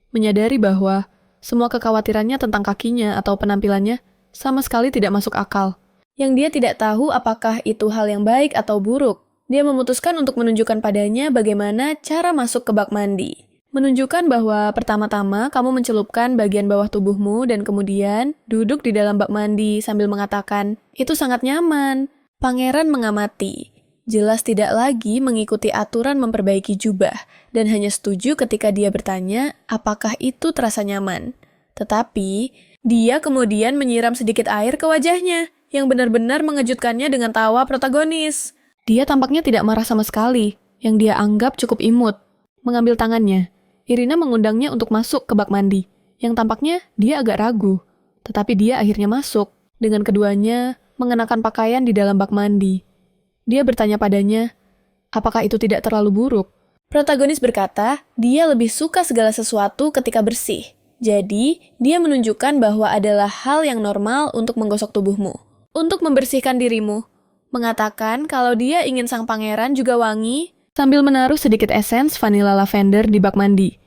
S1: Menyadari bahwa semua kekhawatirannya tentang kakinya atau penampilannya sama sekali tidak masuk akal. Yang dia tidak tahu apakah itu hal yang baik atau buruk. Dia memutuskan untuk menunjukkan padanya bagaimana cara masuk ke bak mandi. Menunjukkan bahwa pertama-tama kamu mencelupkan bagian bawah tubuhmu dan kemudian duduk di dalam bak mandi sambil mengatakan, itu sangat nyaman. Pangeran mengamati. Jelas tidak lagi mengikuti aturan memperbaiki jubah dan hanya setuju ketika dia bertanya apakah itu terasa nyaman. Tetapi, dia kemudian menyiram sedikit air ke wajahnya yang benar-benar mengejutkannya dengan tawa protagonis. Dia tampaknya tidak marah sama sekali, yang dia anggap cukup imut. Mengambil tangannya, Irina mengundangnya untuk masuk ke bak mandi, yang tampaknya dia agak ragu. Tetapi dia akhirnya masuk, dengan keduanya mengenakan pakaian di dalam bak mandi. Dia bertanya padanya, apakah itu tidak terlalu buruk? Protagonis berkata, dia lebih suka segala sesuatu ketika bersih. Jadi, dia menunjukkan bahwa adalah hal yang normal untuk menggosok tubuhmu. Untuk membersihkan dirimu. Mengatakan kalau dia ingin sang pangeran juga wangi, sambil menaruh sedikit esens vanila lavender di bak mandi.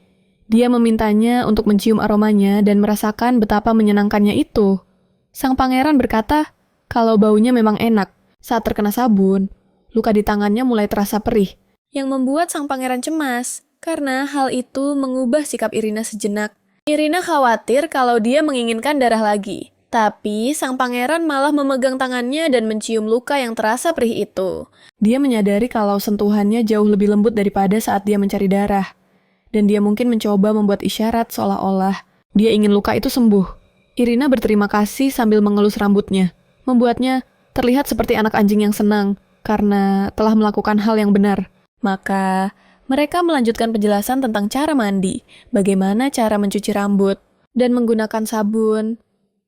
S1: Dia memintanya untuk mencium aromanya dan merasakan betapa menyenangkannya itu. Sang pangeran berkata kalau baunya memang enak saat terkena sabun, Luka di tangannya mulai terasa perih.
S2: Yang membuat sang pangeran cemas, karena hal itu mengubah sikap Irina sejenak. Irina khawatir kalau dia menginginkan darah lagi. Tapi sang pangeran malah memegang tangannya dan mencium luka yang terasa perih itu.
S1: Dia menyadari kalau sentuhannya jauh lebih lembut daripada saat dia mencari darah. Dan dia mungkin mencoba membuat isyarat seolah-olah dia ingin luka itu sembuh. Irina berterima kasih sambil mengelus rambutnya, membuatnya terlihat seperti anak anjing yang senang karena telah melakukan hal yang benar. Maka, mereka melanjutkan penjelasan tentang cara mandi, bagaimana cara mencuci rambut, dan menggunakan sabun.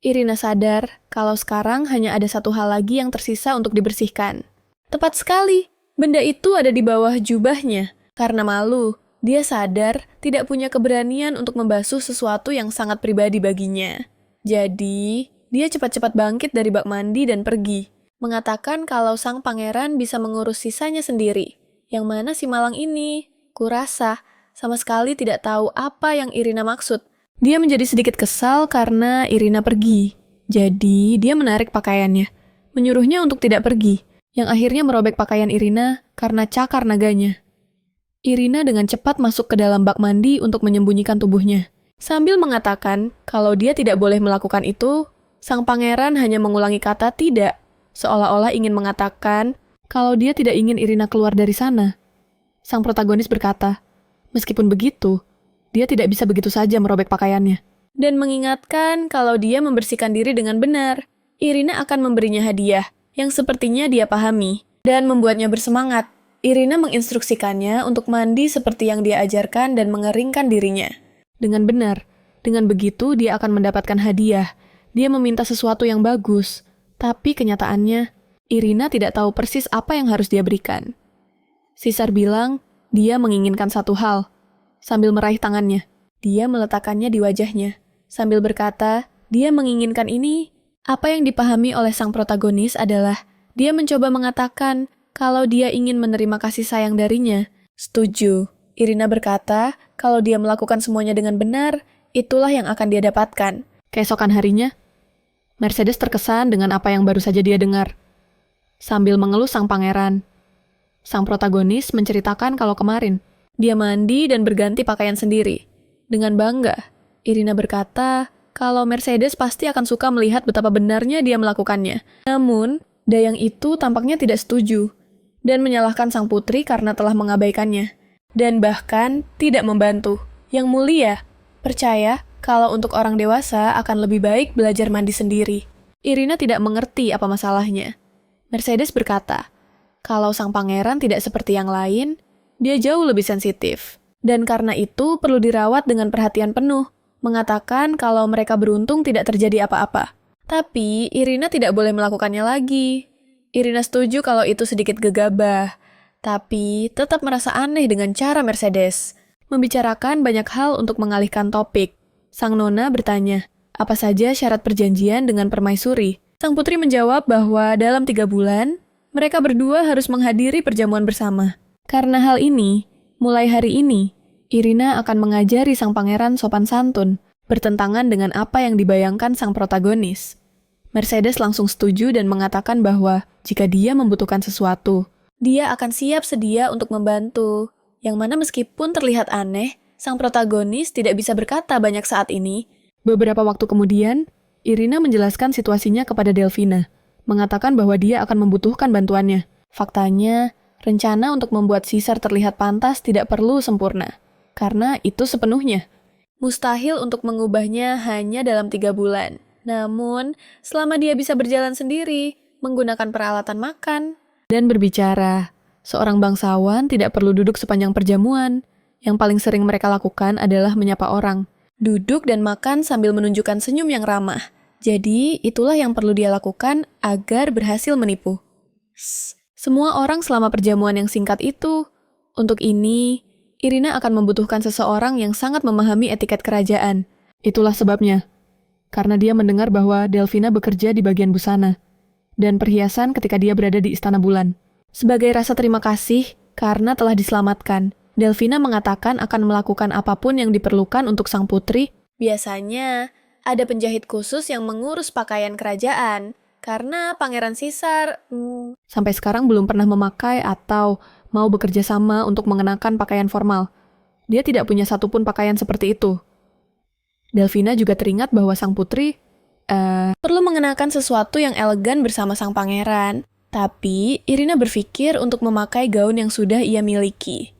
S1: Irina sadar kalau sekarang hanya ada satu hal lagi yang tersisa untuk dibersihkan. Tepat sekali, benda itu ada di bawah jubahnya. Karena malu, dia sadar tidak punya keberanian untuk membasuh sesuatu yang sangat pribadi baginya. Jadi, dia cepat-cepat bangkit dari bak mandi dan pergi, mengatakan kalau sang pangeran bisa mengurus sisanya sendiri. Yang mana si malang ini? Kurasa sama sekali tidak tahu apa yang Irina maksud. Dia menjadi sedikit kesal karena Irina pergi. Jadi, dia menarik pakaiannya, menyuruhnya untuk tidak pergi, yang akhirnya merobek pakaian Irina karena cakar naganya. Irina dengan cepat masuk ke dalam bak mandi untuk menyembunyikan tubuhnya. Sambil mengatakan kalau dia tidak boleh melakukan itu, sang pangeran hanya mengulangi kata tidak, seolah-olah ingin mengatakan kalau dia tidak ingin Irina keluar dari sana. Sang protagonis berkata, meskipun begitu, dia tidak bisa begitu saja merobek pakaiannya. Dan mengingatkan kalau dia membersihkan diri dengan benar, Irina akan memberinya hadiah yang sepertinya dia pahami, dan membuatnya bersemangat. Irina menginstruksikannya untuk mandi seperti yang dia ajarkan dan mengeringkan dirinya. Dengan benar, dengan begitu dia akan mendapatkan hadiah. Dia meminta sesuatu yang bagus, tapi kenyataannya, Irina tidak tahu persis apa yang harus dia berikan. Sisar bilang, dia menginginkan satu hal. Sambil meraih tangannya, dia meletakkannya di wajahnya. Sambil berkata, dia menginginkan ini. Apa yang dipahami oleh sang protagonis adalah, dia mencoba mengatakan kalau dia ingin menerima kasih sayang darinya. Setuju. Irina berkata, kalau dia melakukan semuanya dengan benar, itulah yang akan dia dapatkan. Keesokan harinya, Mercedes terkesan dengan apa yang baru saja dia dengar. Sambil mengelus sang pangeran, sang protagonis menceritakan kalau kemarin, dia mandi dan berganti pakaian sendiri. Dengan bangga, Irina berkata kalau Mercedes pasti akan suka melihat betapa benarnya dia melakukannya. Namun, Dayang itu tampaknya tidak setuju dan menyalahkan sang putri karena telah mengabaikannya. Dan bahkan tidak membantu. Yang mulia, percaya kalau untuk orang dewasa akan lebih baik belajar mandi sendiri. Irina tidak mengerti apa masalahnya. Mercedes berkata, kalau sang pangeran tidak seperti yang lain, dia jauh lebih sensitif. Dan karena itu perlu dirawat dengan perhatian penuh, mengatakan kalau mereka beruntung tidak terjadi apa-apa. Tapi Irina tidak boleh melakukannya lagi. Irina setuju kalau itu sedikit gegabah, tapi tetap merasa aneh dengan cara Mercedes membicarakan banyak hal untuk mengalihkan topik. Sang nona bertanya, apa saja syarat perjanjian dengan permaisuri? Sang putri menjawab bahwa dalam 3 bulan, mereka berdua harus menghadiri perjamuan bersama. Karena hal ini, mulai hari ini, Irina akan mengajari sang pangeran sopan santun, bertentangan dengan apa yang dibayangkan sang protagonis. Mercedes langsung setuju dan mengatakan bahwa jika dia membutuhkan sesuatu, dia akan siap sedia untuk membantu. Yang mana meskipun terlihat aneh, sang protagonis tidak bisa berkata banyak saat ini. Beberapa waktu kemudian, Irina menjelaskan situasinya kepada Delfina, mengatakan bahwa dia akan membutuhkan bantuannya. Faktanya, rencana untuk membuat Sisar terlihat pantas tidak perlu sempurna, karena itu sepenuhnya mustahil untuk mengubahnya hanya dalam 3 bulan. Namun, selama dia bisa berjalan sendiri, menggunakan peralatan makan, dan berbicara, seorang bangsawan tidak perlu duduk sepanjang perjamuan. Yang paling sering mereka lakukan adalah menyapa orang. Duduk dan makan sambil menunjukkan senyum yang ramah. Jadi, itulah yang perlu dia lakukan agar berhasil menipu. Semua orang selama perjamuan yang singkat itu. Untuk ini, Irina akan membutuhkan seseorang yang sangat memahami etiket kerajaan. Itulah sebabnya. Karena dia mendengar bahwa Delfina bekerja di bagian busana dan perhiasan ketika dia berada di Istana Bulan. Sebagai rasa terima kasih karena telah diselamatkan, Delfina mengatakan akan melakukan apapun yang diperlukan untuk sang putri. Biasanya, ada penjahit khusus yang mengurus pakaian kerajaan,
S2: Karena Pangeran Caesar,
S1: Sampai sekarang belum pernah memakai atau mau bekerja sama untuk mengenakan pakaian formal. Dia tidak punya satupun pakaian seperti itu. Delvina juga teringat bahwa sang putri
S2: perlu mengenakan sesuatu yang elegan bersama sang pangeran. Tapi, Irina berpikir untuk memakai gaun yang sudah ia miliki.